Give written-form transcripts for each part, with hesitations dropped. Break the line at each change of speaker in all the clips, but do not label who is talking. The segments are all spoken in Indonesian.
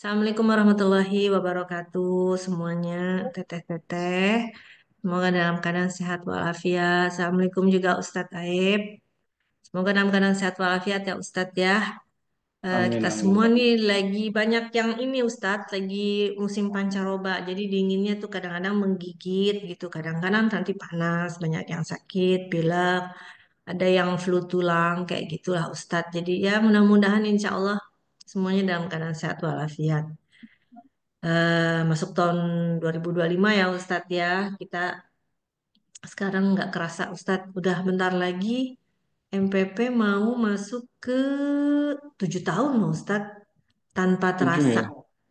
Assalamualaikum warahmatullahi wabarakatuh semuanya, teteh-teteh. Semoga dalam keadaan sehat walafiat. Assalamualaikum juga Ustadz Aib. Semoga dalam keadaan sehat walafiat ya Ustadz ya.
Amin,
Kita
amin.
semua nih lagi banyak yang ini Ustadz, lagi musim pancaroba. Jadi dinginnya tuh kadang-kadang menggigit gitu. Kadang-kadang nanti panas, banyak yang sakit, pilek. Ada yang flu tulang, kayak gitulah Ustadz. Jadi ya mudah-mudahan insya Allah semuanya dalam keadaan sehat walafiat. Masuk tahun 2025 ya Ustadz ya. Kita sekarang nggak kerasa Ustadz, udah bentar lagi MPP mau masuk ke 7 tahun loh Ustadz. Tanpa
7
terasa.
ya.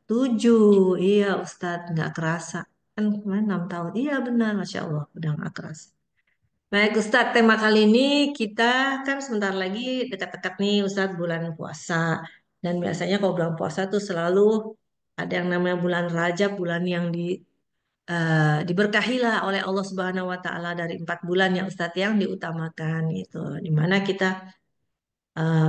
7, iya Ustadz, nggak kerasa. Kan kemarin 6 tahun, iya benar, Masya Allah, udah nggak kerasa. Baik Ustadz, tema kali ini kita kan sebentar lagi dekat-dekat nih Ustadz bulan puasa. Dan biasanya kalau bulan puasa tuh selalu ada yang namanya bulan Rajab, bulan yang diberkahilah oleh Allah Subhanahu wa taala dari 4 bulan ya Ustadz yang diutamakan gitu. Dimana kita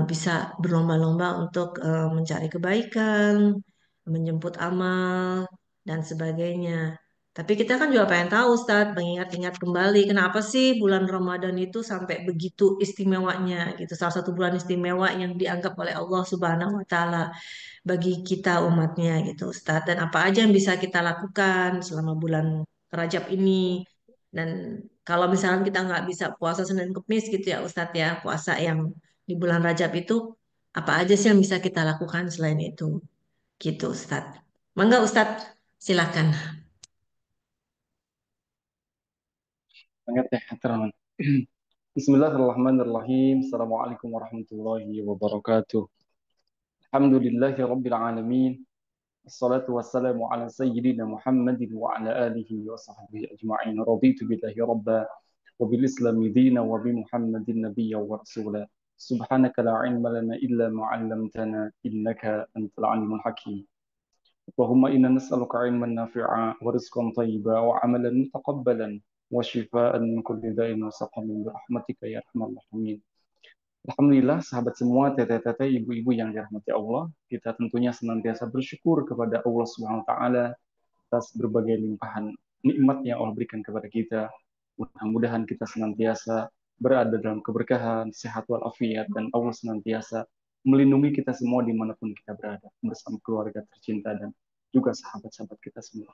bisa berlomba-lomba untuk mencari kebaikan, menjemput amal dan sebagainya. Tapi kita kan juga pengen tahu Ustadz, mengingat-ingat kembali kenapa sih bulan Ramadan itu sampai begitu istimewanya gitu. Salah satu bulan istimewa yang dianggap oleh Allah Subhanahu wa taala bagi kita umatnya gitu Ustadz. Dan apa aja yang bisa kita lakukan selama bulan Rajab ini. Dan kalau misalkan kita nggak bisa puasa Senin Kemis gitu ya Ustadz ya, puasa yang di bulan Rajab itu apa aja sih yang bisa kita lakukan selain itu gitu Ustadz. Mangga Ustadz, silakan.
Banget ya, teman. Bismillahirrahmanirrahim. Assalamualaikum warahmatullahi wabarakatuh. Alhamdulillahi rabbil alamin. Assalatu wassalamu ala sayyidina Muhammadin wa ala alihi wa sahbihi ajma'in. Raditu billahi rabba wa bil islami dina wa bi Muhammadin nabiyya wa rasula. Subhanaka la ilma lana illa ma 'allamtana innaka antal alimul hakim. اللهم إنا نسألك علما نافعا ورزقا طيبا وعملا متقبلا وشفاء من كل داء وسقم برحمتك يا أرحم الراحمين. Alhamdulillah, sahabat semua, teteh-teteh, ibu-ibu yang dirahmati Allah, kita tentunya senantiasa bersyukur kepada Allah Subhanahu wa taala atas berbagai limpahan nikmat yang Allah berikan kepada kita. Mudah-mudahan kita senantiasa berada dalam keberkahan, sehat walafiat, dan Allah senantiasa melindungi kita semua dimanapun kita berada, bersama keluarga tercinta dan juga sahabat-sahabat kita semua.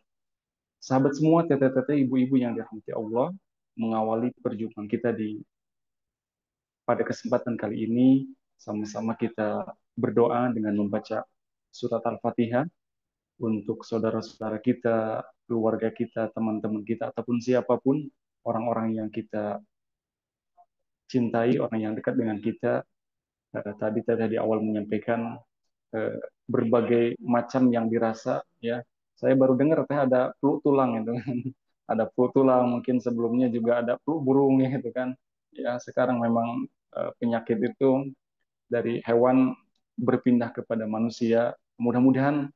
Sahabat semua, teteh-teteh, ibu-ibu yang dirahmati Allah, mengawali perjumpaan kita pada kesempatan kali ini, sama-sama kita berdoa dengan membaca surat Al-Fatihah untuk saudara-saudara kita, keluarga kita, teman-teman kita, ataupun siapapun orang-orang yang kita cintai, orang yang dekat dengan kita. Tadi tadi di awal menyampaikan eh, berbagai macam yang dirasa, ya. Saya baru dengar teh ada flu tulang itu kan. Ada flu tulang, mungkin sebelumnya juga ada flu burung gitu kan. Ya, sekarang memang penyakit itu dari hewan berpindah kepada manusia. Mudah-mudahan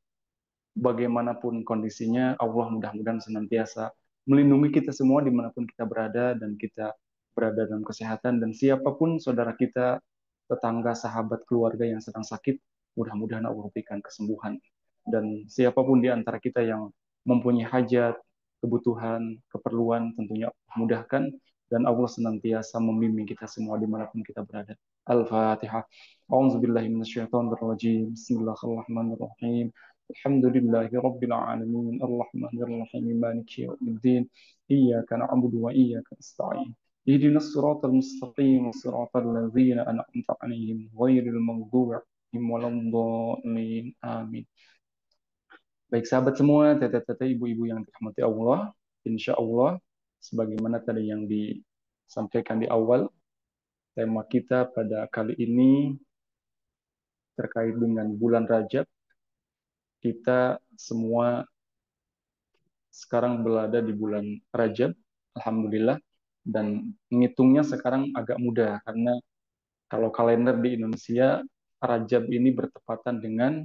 bagaimanapun kondisinya, Allah mudah-mudahan senantiasa melindungi kita semua dimanapun kita berada dan kita berada dalam kesehatan dan siapapun saudara kita, tetangga, sahabat, keluarga yang sedang sakit, mudah-mudahan Allah berikan kesembuhan. Dan siapapun di antara kita yang mempunyai hajat, kebutuhan, keperluan, tentunya Allah mudahkan dan Allah senantiasa membimbing kita semua dimanapun kita berada. Al-Fatihah. A'udzubillahiminasyaitonirrajim. Bismillahirrahmanirrahim. Alhamdulillahi Rabbil Alamin. Ar-Rahmanir-Rahim. Maliki yawmiddin. Iyyaka na'budu wa iyyaka nasta'in. اهدنا الصراط المستقيم صراط الذين أنعمت عليهم غير المغضوب عليهم ولا الضالين آمين. Baik sahabat semua, teteh-teteh, ibu-ibu yang dirahmati Allah, insya Allah, sebagaimana tadi yang disampaikan di awal, tema kita pada kali ini terkait dengan bulan Rajab. Kita semua sekarang berada di bulan Rajab, Alhamdulillah, dan menghitungnya sekarang agak mudah, karena kalau kalender di Indonesia, Rajab ini bertepatan dengan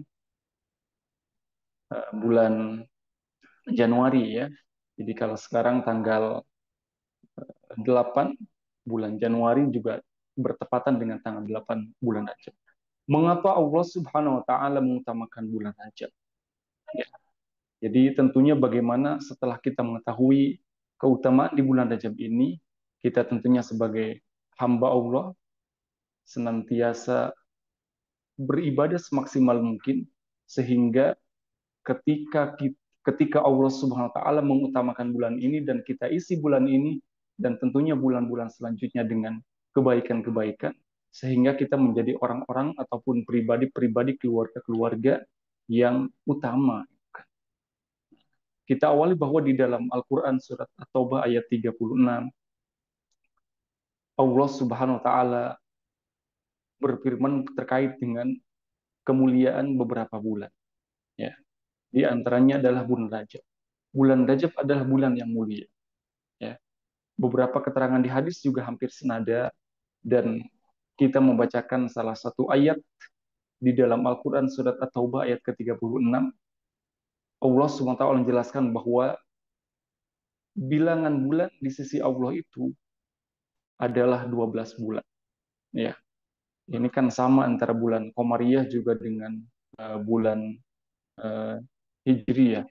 bulan Januari ya. Jadi kalau sekarang tanggal 8 bulan Januari juga bertepatan dengan tanggal 8 bulan Rajab. Mengapa Allah Subhanahu wa taala mengutamakan bulan Rajab? Ya. Jadi tentunya bagaimana setelah kita mengetahui keutamaan di bulan Rajab ini, kita tentunya sebagai hamba Allah senantiasa beribadah semaksimal mungkin sehingga ketika Allah Subhanahu wa taala mengutamakan bulan ini dan kita isi bulan ini dan tentunya bulan-bulan selanjutnya dengan kebaikan-kebaikan sehingga kita menjadi orang-orang ataupun pribadi-pribadi keluarga-keluarga yang utama. Kita awali bahwa di dalam Al-Qur'an surat At-Taubah ayat 36 Allah Subhanahu wa taala berfirman terkait dengan kemuliaan beberapa bulan ya. Di antaranya adalah bulan Rajab. Bulan Rajab adalah bulan yang mulia ya. Beberapa keterangan di hadis juga hampir senada dan kita membacakan salah satu ayat di dalam Al-Qur'an surat At-Taubah ayat ke-36 Allah SWT menjelaskan bahwa bilangan bulan di sisi Allah itu adalah 12 bulan ya. Ini kan sama antara bulan Qamariyah juga dengan bulan uh, Hijriyah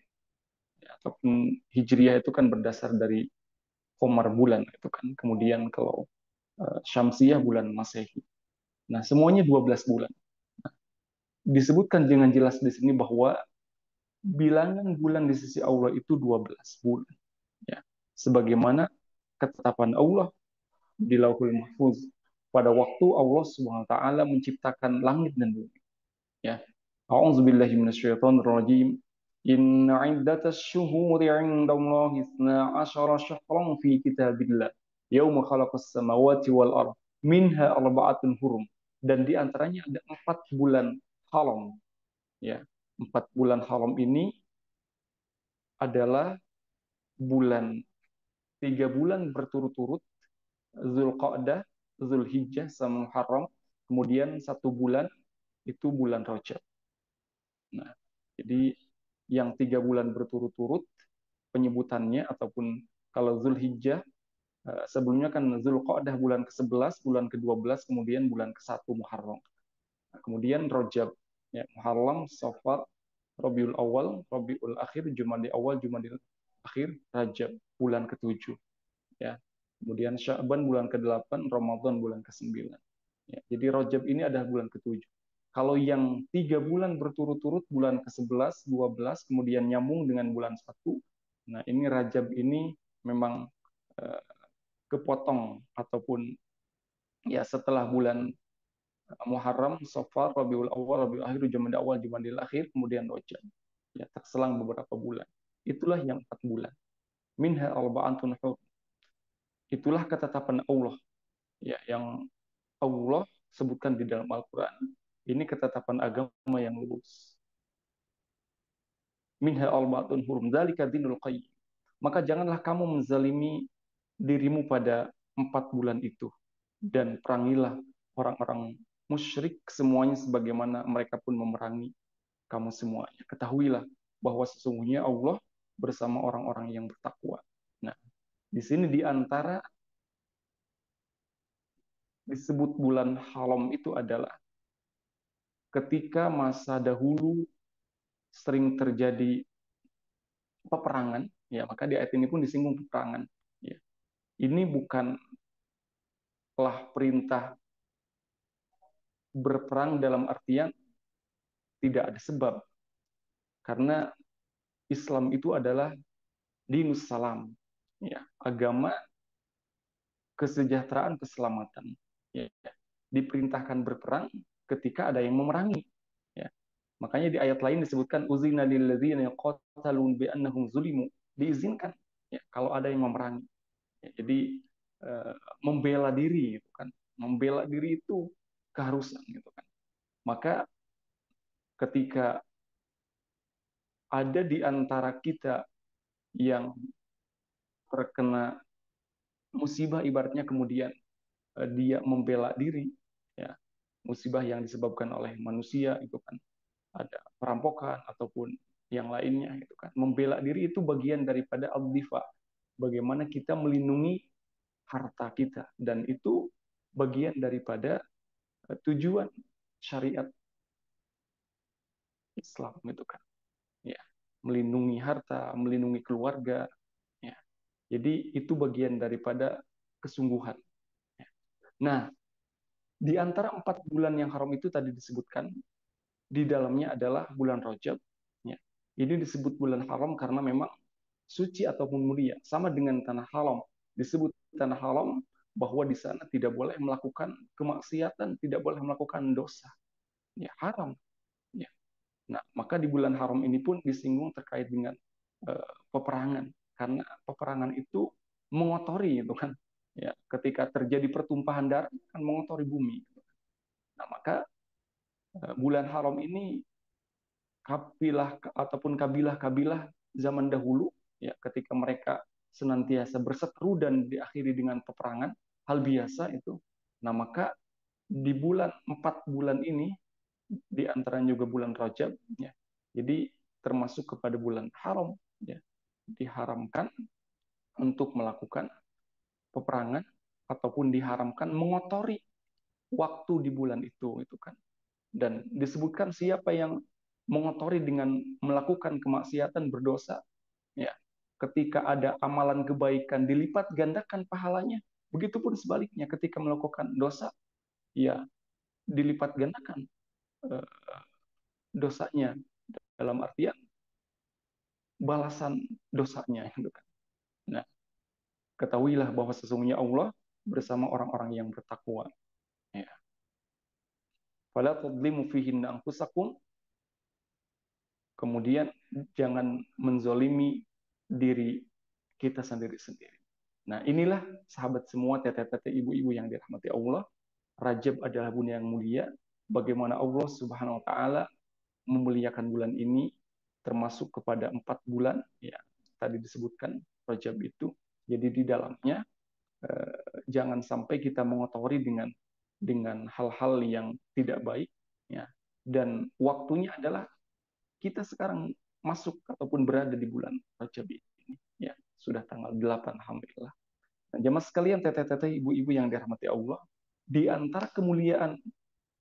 ataupun Hijriyah itu kan berdasar dari Qamar bulan itu kan. Kemudian kalau Syamsiyah bulan Masehi. Nah, semuanya 12 bulan. Disebutkan dengan jelas di sini bahwa bilangan bulan di sisi Allah itu 12 bulan. Ya. Sebagaimana ketetapan Allah di Lauhul Mahfuz pada waktu Allah Subhanahu wa taala menciptakan langit dan bumi. Ya. A'udzubillahi minasyaitonirrajim. Inna iddatas syuhuri 'indallahi 12 syahran fi kitabillah. Yauma khalaqas samawati wal ard. Minha arba'atun hurum. Dan di antaranya ada 4 bulan haram. Ya. 4 bulan haram ini adalah bulan 3 bulan berturut-turut Zulqa'dah, Zulhijjah, sama Muharram. Kemudian 1 bulan itu bulan Rajab. Nah, jadi yang 3 bulan berturut-turut penyebutannya ataupun kalau Zulhijjah sebelumnya kan Zulqa'dah bulan ke-11, bulan ke-12, kemudian bulan ke-1 Muharram. Nah, kemudian Rajab, ya, Muharram, Safar, Rabiul Awal, Rabiul Akhir, Jumadil Awal, Jumadil Akhir, Rajab bulan ke-7. Ya. Kemudian Sya'ban bulan ke-8, Ramadan bulan ke-9. Ya, jadi Rajab ini adalah bulan ke-7. Kalau yang 3 bulan berturut-turut, bulan ke-11, 12, kemudian nyambung dengan bulan 1, nah ini Rajab ini memang eh, kepotong ataupun ya setelah bulan Muharram, Safar, Rabiul Awal, Rabiul Akhir, Jumadil Awal, Jumadil Akhir, kemudian Rajab. Ya, terselang beberapa bulan. Itulah yang 4 bulan. Minha arba'atun hurum. Itulah ketetapan Allah ya yang Allah sebutkan di dalam Al-Qur'an. Ini ketetapan agama yang lurus. Minha arba'atun hurum. Dzalika dinul qayyim. Maka janganlah kamu menzalimi dirimu pada 4 bulan itu dan perangilah orang-orang musyrik semuanya sebagaimana mereka pun memerangi kamu semuanya. Ketahuilah bahwa sesungguhnya Allah bersama orang-orang yang bertakwa. Nah, di sini di antara disebut bulan haram itu adalah ketika masa dahulu sering terjadi peperangan, ya maka di ayat ini pun disinggung peperangan. Ya. Ini bukanlah perintah berperang dalam artian tidak ada sebab, karena Islam itu adalah dinus salam, ya, agama kesejahteraan keselamatan. Ya. Diperintahkan berperang ketika ada yang memerangi. Ya. Makanya di ayat lain disebutkan uzina lilladzina qatalu bi annahum zulimu. Diizinkan ya, kalau ada yang memerangi. Ya, jadi membela diri gitu kan. Membela diri itu keharusan gitu kan. Maka ketika ada di antara kita yang terkena musibah ibaratnya kemudian dia membela diri ya, musibah yang disebabkan oleh manusia itu kan ada perampokan ataupun yang lainnya gitu kan. Membela diri itu bagian daripada al-difa. Bagaimana kita melindungi harta kita dan itu bagian daripada tujuan syariat Islam gitu kan. Ya. melindungi harta, melindungi keluarga. Ya. Jadi itu bagian daripada kesungguhan. Ya. Nah, di antara 4 bulan yang haram itu tadi disebutkan, di dalamnya adalah bulan Rajab. Ya. Ini disebut bulan haram karena memang suci ataupun mulia. Sama dengan tanah haram. Disebut tanah haram bahwa di sana tidak boleh melakukan kemaksiatan, tidak boleh melakukan dosa. Ya, haram. Ya. Nah, maka di bulan haram ini pun disinggung terkait dengan peperangan. Karena peperangan itu mengotori, itu kan. Ya, ketika terjadi pertumpahan darah, kan mengotori bumi. Nah, maka bulan haram ini kabilah ataupun kabilah-kabilah zaman dahulu, ya, ketika mereka senantiasa berseteru dan diakhiri dengan peperangan, hal biasa itu. Nah, maka di 4 bulan ini, di antaranya juga bulan Rajab, ya, jadi termasuk kepada bulan haram, ya, diharamkan untuk melakukan peperangan ataupun diharamkan mengotori waktu di bulan itu kan. Dan disebutkan siapa yang mengotori dengan melakukan kemaksiatan berdosa, ya, ketika ada amalan kebaikan dilipat gandakan pahalanya. Begitupun sebaliknya ketika melakukan dosa, ya, dilipat gandakan eh, dosanya, dalam artian balasan dosanya, gitu kan. Nah, ketahuilah bahwa sesungguhnya Allah bersama orang-orang yang bertakwa. Ya. Fala tadlimu fihinna anfusakum. Kemudian jangan menzolimi diri kita sendiri-sendiri. Nah, inilah sahabat semua, teteh-teteh, ibu-ibu yang dirahmati Allah. Rajab adalah bulan yang mulia. Bagaimana Allah Subhanahu wa taala memuliakan bulan ini, termasuk kepada 4 bulan, ya, tadi disebutkan Rajab itu. Jadi di dalamnya jangan sampai kita mengotori dengan hal-hal yang tidak baik, ya. Dan waktunya adalah kita sekarang masuk ataupun berada di bulan Rajab ini, ya, sudah tanggal 8, alhamdulillah. Nah, jemaah sekalian, teteh-teteh, ibu-ibu yang dirahmati Allah, di antara kemuliaan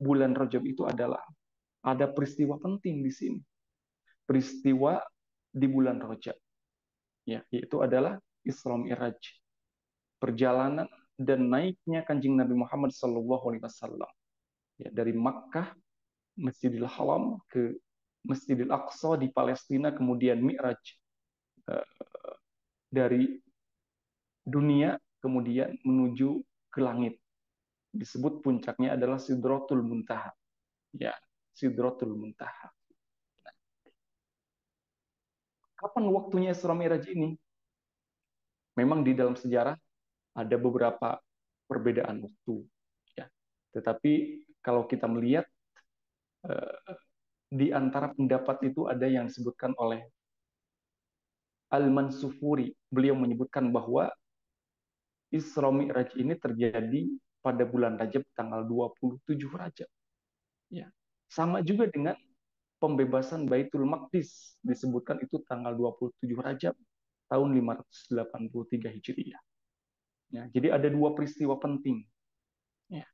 bulan Rajab itu adalah ada peristiwa penting di sini. Peristiwa di bulan Rajab, ya, yaitu adalah Isra Mi'raj, perjalanan dan naiknya Kanjeng Nabi Muhammad SAW, ya, dari Makkah, Masjidil Haram, ke Masjidil Aqsa di Palestina, kemudian Mi'raj dari dunia kemudian menuju ke langit. Disebut puncaknya adalah Sidratul Muntaha. Ya, Sidratul Muntaha. Kapan waktunya Isra Mi'raj ini? Memang di dalam sejarah ada beberapa perbedaan waktu. Ya. Tetapi kalau kita melihat di antara pendapat itu ada yang disebutkan oleh Al-Mansufuri. Beliau menyebutkan bahwa Isra Mi'raj ini terjadi pada bulan Rajab tanggal 27 Rajab. Ya. Sama juga dengan pembebasan Baitul Maqdis, disebutkan itu tanggal 27 Rajab tahun 583 Hijriah. Ya, jadi ada 2 peristiwa penting. Ya.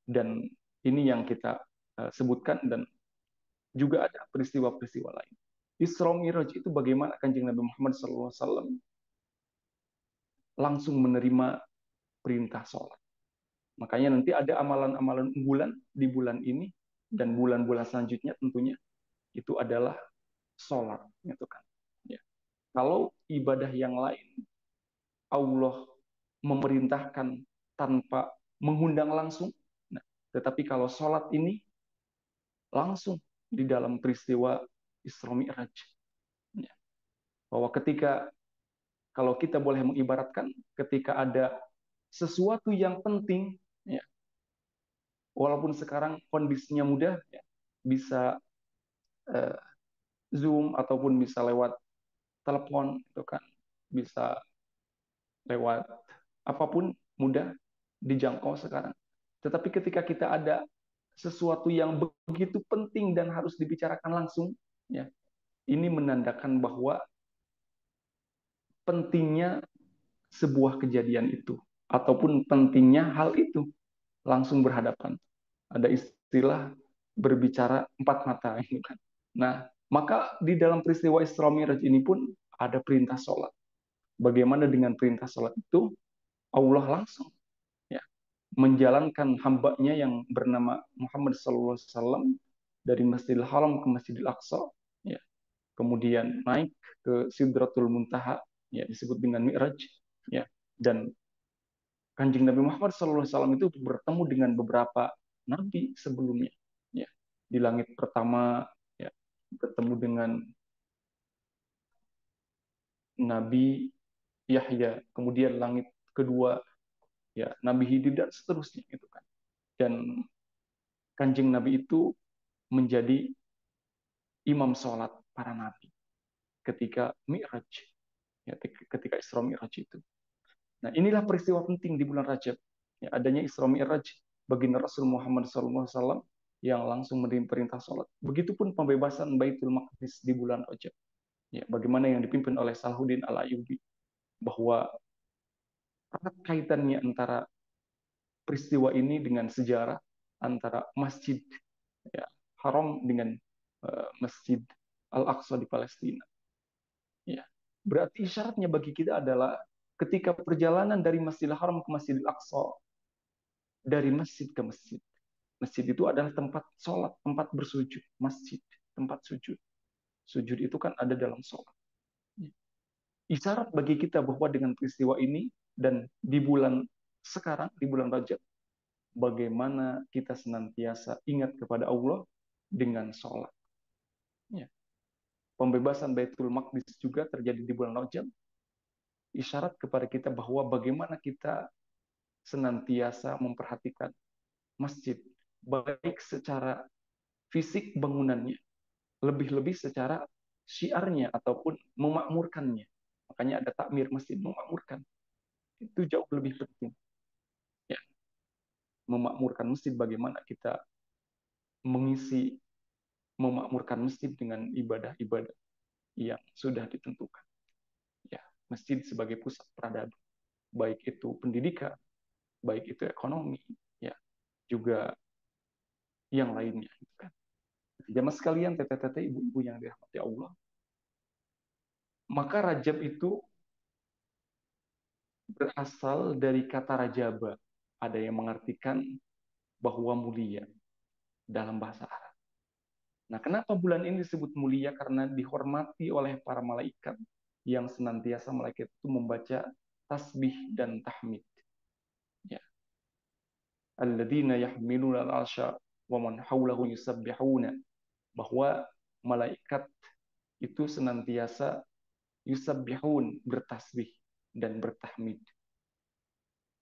Dan ini yang kita sebutkan, dan juga ada peristiwa-peristiwa lain. Isra Mi'raj itu bagaimana Kanjeng Nabi Muhammad SAW langsung menerima perintah sholat. Makanya nanti ada amalan-amalan unggulan di bulan ini dan bulan-bulan selanjutnya tentunya itu adalah sholat, gitu kan. Ya. Kalau ibadah yang lain Allah memerintahkan tanpa mengundang langsung, nah, tetapi kalau sholat ini langsung di dalam peristiwa Isra Mi'raj. Ya. Bahwa ketika, kalau kita boleh mengibaratkan, ketika ada sesuatu yang penting, ya, walaupun sekarang kondisinya mudah, ya, bisa eh, Zoom ataupun bisa lewat telepon, itu kan, bisa lewat apapun, mudah dijangkau sekarang. Tetapi ketika kita ada sesuatu yang begitu penting dan harus dibicarakan langsung, ya, ini menandakan bahwa pentingnya sebuah kejadian itu ataupun pentingnya hal itu langsung berhadapan. Ada istilah berbicara empat mata, gitu kan. Nah, Maka di dalam peristiwa Isra Mi'raj ini pun ada perintah sholat. Bagaimana dengan perintah sholat itu? Allah langsung ya, menjalankan hambanya yang bernama Muhammad SAW dari Masjidil Haram ke Masjidil Aqsa, ya. Kemudian naik ke Sidratul Muntaha, ya, disebut dengan Mi'raj, ya. Dan Kanjeng Nabi Muhammad SAW itu bertemu dengan beberapa nabi sebelumnya, ya. Di langit pertama, ya, bertemu dengan Nabi Yahya, kemudian langit kedua, ya, Nabi Hidr dan seterusnya, gitu kan. Dan Kanjeng Nabi itu menjadi imam sholat para nabi ketika Mi'raj, ya, ketika Isra Mi'raj itu. Nah, inilah peristiwa penting di bulan Rajab, ya, adanya Isra Mi'raj baginda Rasul Muhammad SAW yang langsung menerima perintah sholat. Begitupun pembebasan Baitul Maqdis di bulan Rajab, ya, bagaimana yang dipimpin oleh Salahuddin Al-Ayyubi, bahwa erat kaitannya antara peristiwa ini dengan sejarah antara masjid, ya, Haram dengan Masjid Al-Aqsa di Palestina. Ya. Berarti syaratnya bagi kita adalah ketika perjalanan dari Masjidil Haram ke Masjidil Aqsa, dari masjid ke masjid. Masjid itu adalah tempat sholat, tempat bersujud. Masjid, tempat sujud. Sujud itu kan ada dalam sholat. Isyarat bagi kita bahwa dengan peristiwa ini dan di bulan sekarang, di bulan Rajab, bagaimana kita senantiasa ingat kepada Allah dengan sholat. Ya. Pembebasan Baitul Maqdis juga terjadi di bulan Rajab, isyarat kepada kita bahwa bagaimana kita senantiasa memperhatikan masjid, baik secara fisik bangunannya, lebih-lebih secara syiarnya ataupun memakmurkannya. Makanya ada takmir masjid, memakmurkan. Itu jauh lebih penting. Ya, memakmurkan masjid, bagaimana kita mengisi, memakmurkan masjid dengan ibadah-ibadah yang sudah ditentukan. Ya, masjid sebagai pusat peradaban, baik itu pendidikan, baik itu ekonomi, ya, juga yang lainnya. Gitu kan. Jamaah sekalian, teteh-teteh, ibu-ibu yang dirahmati Allah, maka Rajab itu berasal dari kata rajaba. Ada yang mengartikan bahwa mulia dalam bahasa Arab. Nah, kenapa bulan ini disebut mulia? Karena dihormati oleh para malaikat yang senantiasa malaikat itu membaca tasbih dan tahmid. Ya. Alladzina yahmiluna al-arsya wa man haulahu yusabbihuna. Bahwa malaikat itu senantiasa yusabbihun, bertasbih dan bertahmid,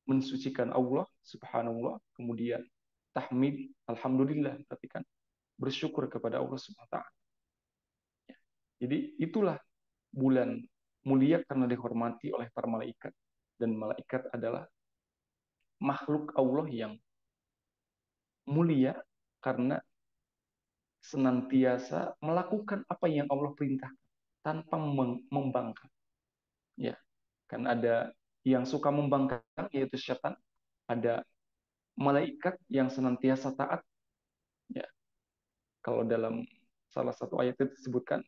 mensucikan Allah subhanallah, kemudian tahmid alhamdulillah, berarti kan bersyukur kepada Allah subhanahu wa ta'ala. Jadi itulah bulan mulia karena dihormati oleh para malaikat, dan malaikat adalah makhluk Allah yang mulia karena senantiasa melakukan apa yang Allah perintahkan tanpa membangkang, ya. Kan ada yang suka membangkang, yaitu setan. Ada malaikat yang senantiasa taat, ya. Kalau dalam salah satu ayat itu disebutkan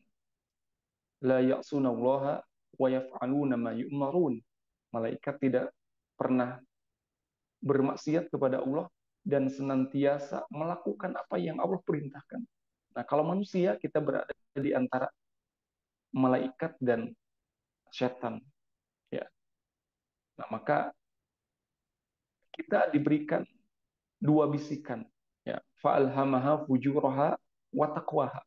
la ya'sunallaha wa yaf'aluna ma yu'marun. Malaikat tidak pernah bermaksiat kepada Allah dan senantiasa melakukan apa yang Allah perintahkan. Nah, kalau manusia kita berada di antara malaikat dan setan, ya. Nah, maka kita diberikan dua bisikan, ya. Fa'alhamaha fujuraha wa taqwaha.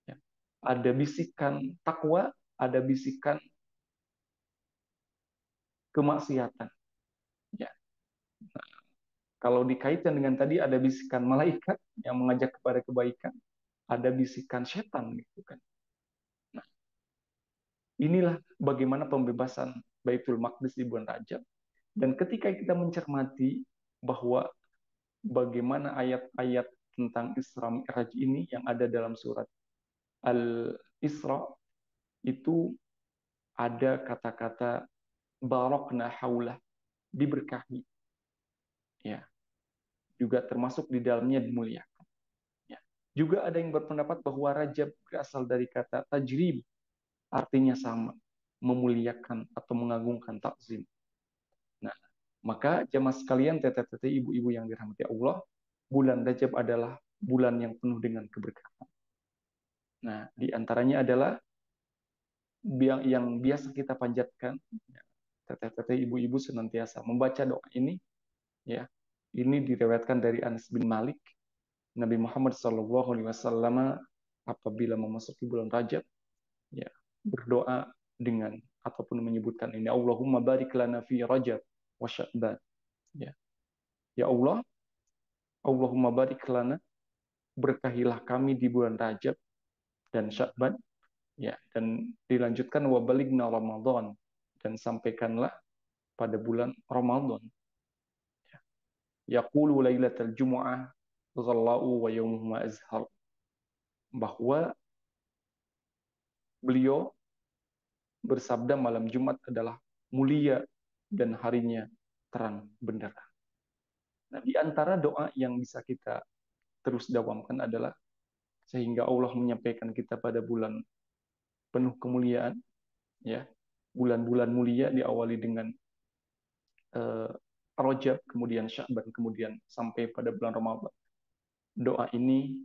Ya. Ada bisikan takwa, ada bisikan kemaksiatan. Ya. Kalau dikaitkan dengan tadi ada bisikan malaikat yang mengajak kepada kebaikan, ada bisikan setan, gitu kan. Nah, inilah bagaimana pembebasan Baitul Maqdis di bulan Rajab. Dan ketika kita mencermati bahwa bagaimana ayat-ayat tentang Isra Mi'raj ini yang ada dalam surat Al-Isra, itu ada kata-kata barakna haulah, diberkahi, ya, juga termasuk di dalamnya dimuliakan, ya. Juga ada yang berpendapat bahwa Rajab berasal dari kata tajrib, artinya sama, memuliakan atau mengagungkan, takzim. Nah, maka jemaah sekalian, teteh-teteh, ibu-ibu yang dirahmati Allah, bulan Rajab adalah bulan yang penuh dengan keberkahan. Nah, di antaranya adalah yang biasa kita panjatkan, ya, teteh-teteh, ibu-ibu senantiasa membaca doa ini, ya. Ini diriwayatkan dari Anas bin Malik, Nabi Muhammad SAW apabila memasuki bulan Rajab, ya, berdoa dengan ataupun menyebutkan ini, Allahumma barik lana fi Rajab wa Sya'ban. Ya, ya Allah, Allahumma barik lana, berkahilah kami di bulan Rajab dan Sya'ban, ya, dan dilanjutkan wa baligna Ramadan, dan sampaikanlah pada bulan Ramadan. Yaqulu lailatal jumu'ah ghallau wa yaumuhuma azhar, bahwa beliau bersabda malam Jumat adalah mulia dan harinya terang benderang. Nah, di antara doa yang bisa kita terus dawamkan adalah sehingga Allah menyampaikan kita pada bulan penuh kemuliaan, ya, bulan-bulan mulia diawali dengan uh, Rajab, kemudian Sya'ban, kemudian sampai pada bulan Ramadan. Doa ini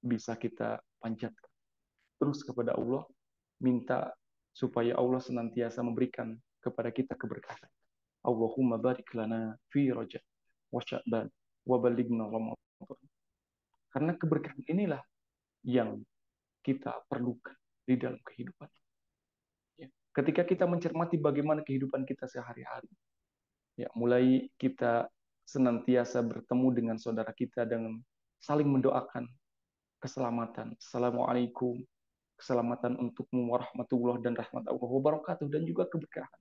bisa kita panjatkan terus kepada Allah, minta supaya Allah senantiasa memberikan kepada kita keberkahan. Allahumma barik lana fi Rajab wa Sya'ban wa balighna Ramadan. Karena keberkahan inilah yang kita perlukan di dalam kehidupan. Ya. Ketika kita mencermati bagaimana kehidupan kita sehari-hari, ya, mulai kita senantiasa bertemu dengan saudara kita dengan saling mendoakan keselamatan. Assalamualaikum, keselamatan untukmu warahmatullah dan rahmat Allah wabarakatuh, dan juga keberkahan.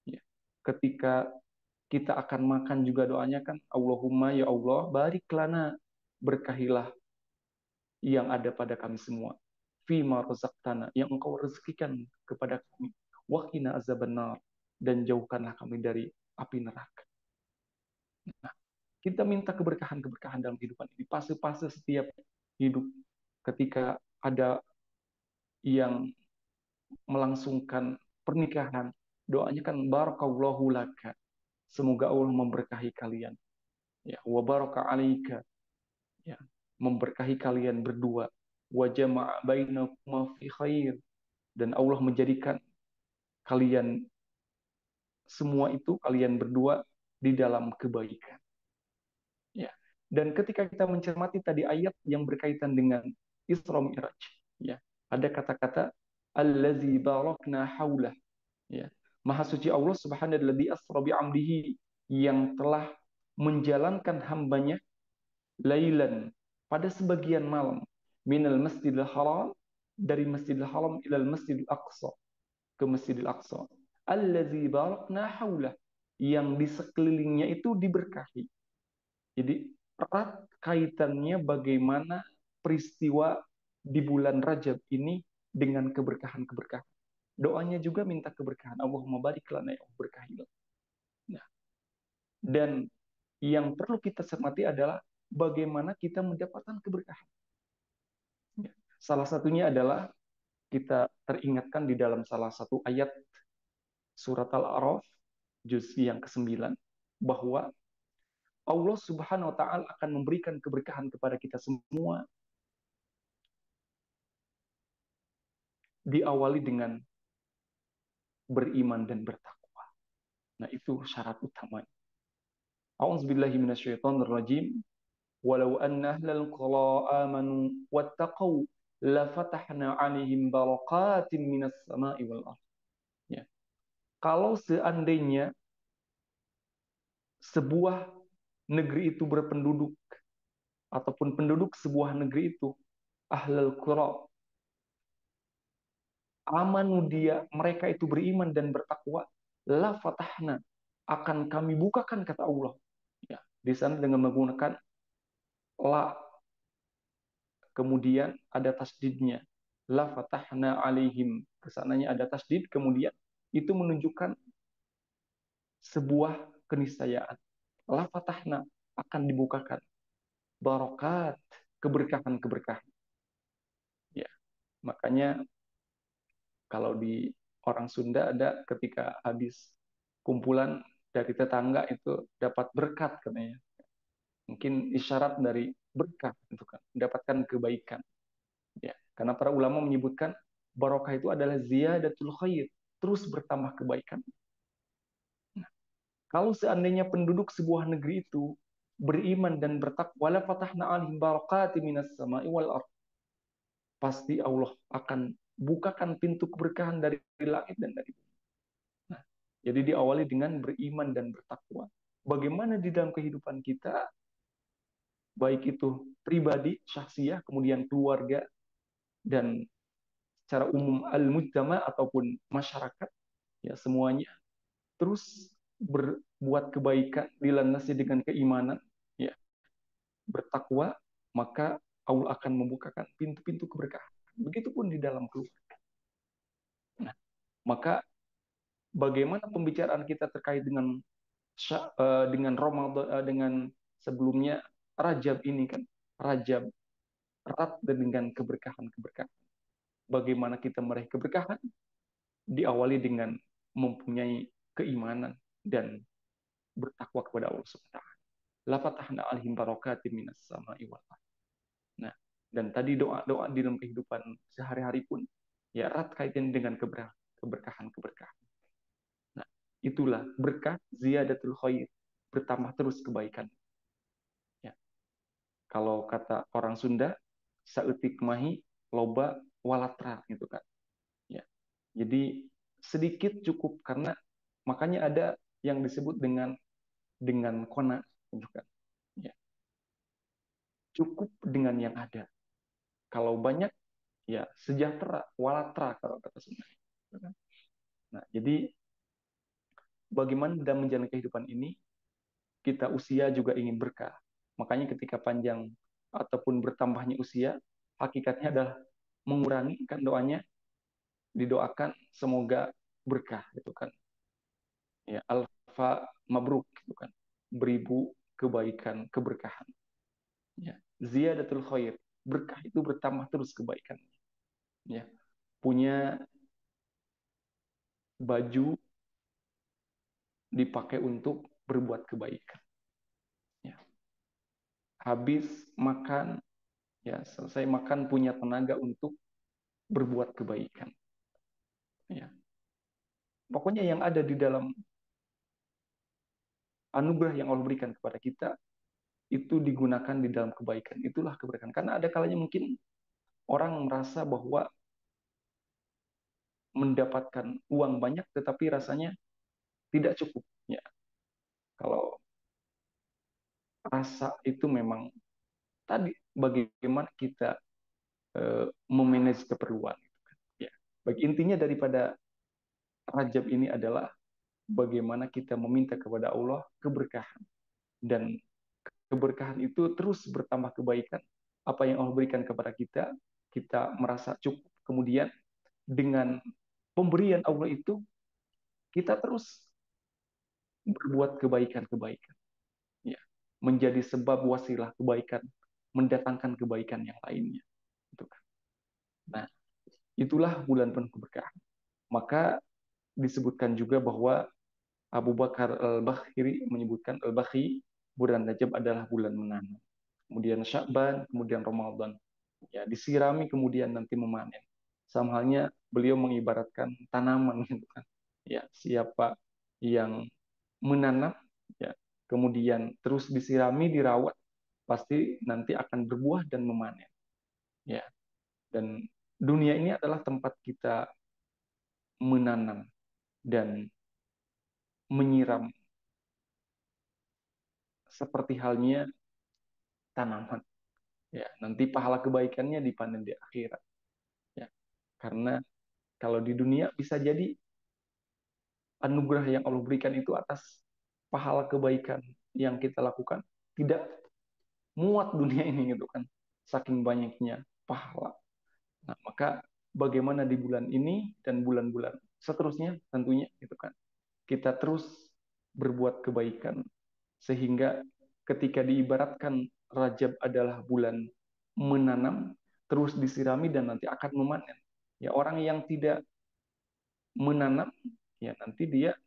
Ya. Ketika kita akan makan juga doanya kan, Allahumma ya Allah barik lana, berkahilah yang ada pada kami semua, fima razaqtana, yang engkau rezekikan kepada kami, waqina azabannar, dan jauhkanlah kami dari api neraka. Nah, kita minta keberkahan-keberkahan dalam kehidupan ini, fase-fase setiap hidup. Ketika ada yang melangsungkan pernikahan, doanya kan barakallahu laka, semoga Allah memberkahi kalian, ya, wa baraka alaika, ya, memberkahi kalian berdua, wa jama'a bainakuma fi khair, dan Allah menjadikan kalian semua itu, kalian berdua, di dalam kebaikan. Ya. Dan ketika kita mencermati tadi ayat yang berkaitan dengan Isra Mi'raj, ya, ada kata-kata allazi barakna haulah, ya. Maha suci Allah Subhanahu alladzi asra bi'amdihi, yang telah menjalankan hambanya lailan, pada sebagian malam, minal masjidil haram, dari masjidil haram ilal masjidil aqsa, ke masjidil aqsa, allazi barakna haulah, yang di sekelilingnya itu diberkahi. Jadi erat kaitannya bagaimana peristiwa di bulan Rajab ini dengan keberkahan-keberkahan. Doanya juga minta keberkahan. Allahumma barik lana, ya Allah, berkahilah. Nah, dan yang perlu kita cermati adalah bagaimana kita mendapatkan keberkahan. Ya. Salah satunya adalah kita teringatkan di dalam salah satu ayat surat Al-A'raf, juz yang ke-9, bahwa Allah Subhanahu wa taala akan memberikan keberkahan kepada kita semua, diawali dengan beriman dan bertakwa. Nah, itu syarat utamanya. A'udzubillahi minasyaitonir rajim. Walau anna ahlal qura amanu wattaqau la fatahna 'alaihim barakatin minas sama'i wal ardh. Ya. Kalau seandainya sebuah negeri itu berpenduduk, ataupun penduduk sebuah negeri itu ahlul qura amanu, dia mereka itu beriman dan bertakwa, la fatahna, akan kami bukakan, kata Allah, ya, di sana dengan menggunakan la, kemudian ada tasdidnya, la fatahna alaihim, kesananya ada tasdid, kemudian itu menunjukkan sebuah keniscayaan. La fatahna, akan dibukakan, barokat, keberkahan-keberkahan. Ya, makanya kalau di orang Sunda ada ketika habis kumpulan dari tetangga itu dapat berkat katanya. Mungkin isyarat dari berkah itu kan, mendapatkan kebaikan. Ya, karena para ulama menyebutkan barokah itu adalah ziyadatul khair, terus bertambah kebaikan. Nah, kalau seandainya penduduk sebuah negeri itu beriman dan bertakwa, la fatahna alaihim barakati minas sama'i wal ardh. Pasti Allah akan bukakan pintu keberkahan dari langit dan dari bumi. Nah, jadi diawali dengan beriman dan bertakwa. Bagaimana di dalam kehidupan kita, baik itu pribadi, syahsiah, kemudian keluarga, dan secara umum al-mujtama ataupun masyarakat, ya semuanya terus berbuat kebaikan dilandasi dengan keimanan, ya bertakwa, maka Allah akan membukakan pintu-pintu keberkahan. Begitupun di dalam keluarga. Nah, maka bagaimana pembicaraan kita terkait dengan Ramadan, dengan sebelumnya Rajab ini kan, Rajab erat dengan keberkahan-keberkahan. Bagaimana kita meraih keberkahan? Diawali dengan mempunyai keimanan dan bertakwa kepada Allah Subhanahu wa taala. La fatahna alaihim barakatim minas sama'i wal ardh. Nah, dan tadi doa-doa di dalam kehidupan sehari-hari pun ya erat kaitan dengan keberkahan-keberkahan. Nah, itulah berkah ziyadatul khair, bertambah terus kebaikan. Ya. Kalau kata orang Sunda, saeutik mahi loba walatra gitu kan. Ya. Jadi sedikit cukup karena makanya ada yang disebut dengan kona gitu kan. Ya. Cukup dengan yang ada. Kalau banyak ya sejahtera, walatra kalau kata Sunda. Nah, jadi bagaimana dalam menjalani kehidupan ini kita usia juga ingin berkah. Makanya ketika panjang ataupun bertambahnya usia, hakikatnya adalah mengurangi kan doanya, didoakan semoga berkah gitu kan. Ya, alfa mabruk gitu kan. Beribu kebaikan, keberkahan. Ya, ziyadatul khair. Berkah itu bertambah terus kebaikan. Ya, punya baju dipakai untuk berbuat kebaikan. Ya, habis makan, ya selesai makan punya tenaga untuk berbuat kebaikan. Ya. Pokoknya yang ada di dalam anugerah yang Allah berikan kepada kita itu digunakan di dalam kebaikan. Itulah keberkahan. Karena ada kalanya mungkin orang merasa bahwa mendapatkan uang banyak tetapi rasanya tidak cukup. Ya, kalau rasa itu memang tadi bagaimana kita memanage keperluan. Ya. Bagi intinya daripada Rajab ini adalah bagaimana kita meminta kepada Allah keberkahan, dan keberkahan itu terus bertambah kebaikan. Apa yang Allah berikan kepada kita, kita merasa cukup. Kemudian dengan pemberian Allah itu, kita terus berbuat kebaikan-kebaikan. Ya. Menjadi sebab wasilah kebaikan, mendatangkan kebaikan yang lainnya. Nah, itulah bulan penuh keberkahan. Maka disebutkan juga bahwa Abu Bakar Al-Bakhiri menyebutkan Al-Bakhi, bulan Rajab adalah bulan menanam. Kemudian Sya'ban, kemudian Ramadan. Ya, disirami kemudian nanti memanen. Sama halnya beliau mengibaratkan tanaman gitu kan. Ya, siapa yang menanam ya, kemudian terus disirami, dirawat, pasti nanti akan berbuah dan memanen. Ya. Dan dunia ini adalah tempat kita menanam dan menyiram seperti halnya tanaman. Ya, nanti pahala kebaikannya dipanen di akhirat. Ya, karena kalau di dunia bisa jadi anugerah yang Allah berikan itu atas pahala kebaikan yang kita lakukan tidak muat dunia ini gitu kan, saking banyaknya pahala. Nah, maka bagaimana di bulan ini dan bulan-bulan seterusnya tentunya gitu kan, kita terus berbuat kebaikan sehingga ketika diibaratkan Rajab adalah bulan menanam, terus disirami dan nanti akan memanen. Ya, orang yang tidak menanam, ya nanti dia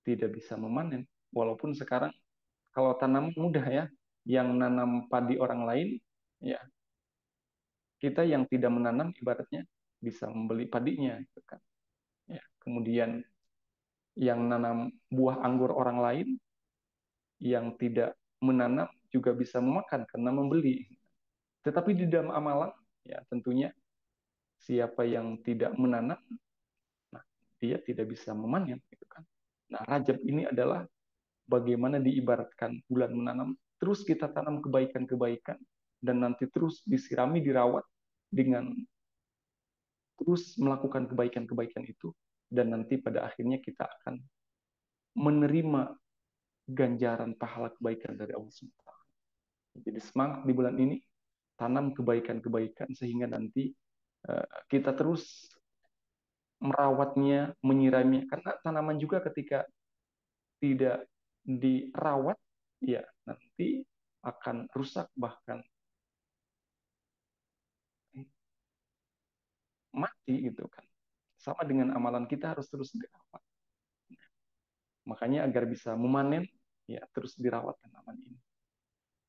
tidak bisa memanen. Walaupun sekarang kalau tanam mudah ya, yang nanam padi orang lain, ya kita yang tidak menanam ibaratnya bisa membeli padinya, gitu kan. Ya, kemudian yang nanam buah anggur orang lain, yang tidak menanam juga bisa memakan karena membeli. Tetapi di dalam amalan, ya tentunya siapa yang tidak menanam, nah, dia tidak bisa memanen, gitu kan. Nah, Rajab ini adalah bagaimana diibaratkan bulan menanam, terus kita tanam kebaikan-kebaikan, dan nanti terus disirami, dirawat dengan terus melakukan kebaikan-kebaikan itu, dan nanti pada akhirnya kita akan menerima ganjaran pahala kebaikan dari Allah SWT. Jadi semangat di bulan ini, tanam kebaikan-kebaikan sehingga nanti kita terus merawatnya, menyiraminya. Karena tanaman juga ketika tidak dirawat, ya nanti akan rusak bahkan mati gitu kan. Sama dengan amalan kita harus terus dirawat. Makanya agar bisa memanen, ya terus dirawat tanaman ini.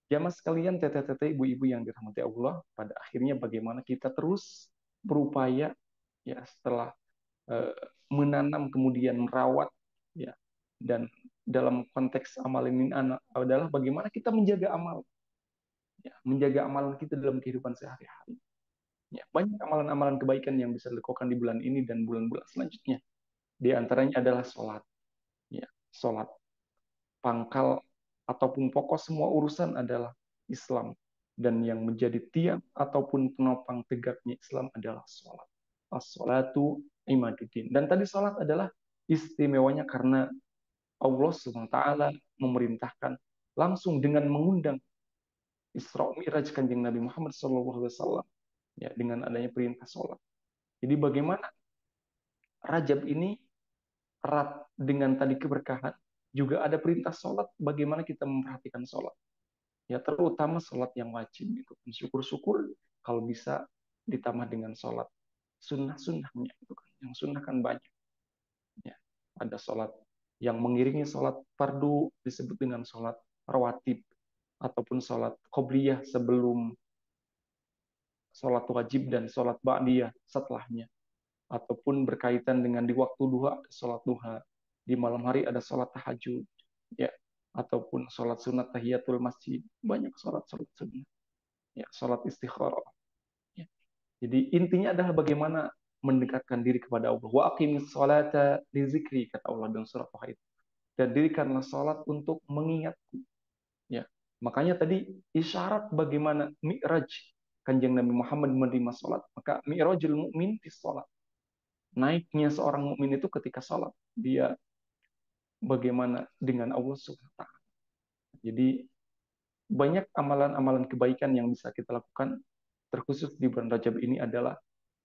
Jamaah sekalian, teteh-teteh, ibu-ibu yang dirahmati Allah, pada akhirnya bagaimana kita terus berupaya ya setelah eh, menanam kemudian merawat, ya, dan dalam konteks amal ini adalah bagaimana kita menjaga amal, ya, menjaga amalan kita dalam kehidupan sehari-hari. Ya, banyak amalan-amalan kebaikan yang bisa dilakukan di bulan ini dan bulan-bulan selanjutnya. Di antaranya adalah sholat. Ya, sholat pangkal ataupun pokok semua urusan adalah Islam. Dan yang menjadi tiang ataupun penopang tegaknya Islam adalah sholat. As-sholatu imaduddin. Dan tadi sholat adalah istimewanya karena Allah SWT memerintahkan langsung dengan mengundang Isra Mi'raj Kanjeng Nabi Muhammad SAW, ya, dengan adanya perintah sholat. Jadi bagaimana Rajab ini erat dengan tadi keberkahan, juga ada perintah sholat, bagaimana kita memperhatikan sholat. Ya terutama sholat yang wajib. Gitu. Syukur-syukur kalau bisa ditambah dengan sholat sunnah-sunnahnya. Gitu kan. Yang sunnah kan banyak. Ya. Ada sholat yang mengiringi sholat fardu disebut dengan sholat rawatib, ataupun sholat qobliyah sebelum sholat wajib dan sholat ba'diyah setelahnya, ataupun berkaitan dengan di waktu duha sholat duha, di malam hari ada sholat tahajud, ya, ataupun sholat sunat tahiyatul masjid, banyak sholat sunnah, ya, sholat istikharah, ya. Jadi intinya adalah bagaimana mendekatkan diri kepada Allah. Wa aqimis sholata li zikri, kata Allah dalam surah Taha, dan dirikanlah sholat untuk mengingat, ya. Makanya tadi isyarat bagaimana mi'raj Kanjeng Nabi Muhammad menerima sholat, maka mi'rajul mu'min di sholat. Naiknya seorang mukmin itu ketika sholat. Dia bagaimana dengan Allah SWT. Jadi banyak amalan-amalan kebaikan yang bisa kita lakukan, terkhusus di bulan Rajab ini adalah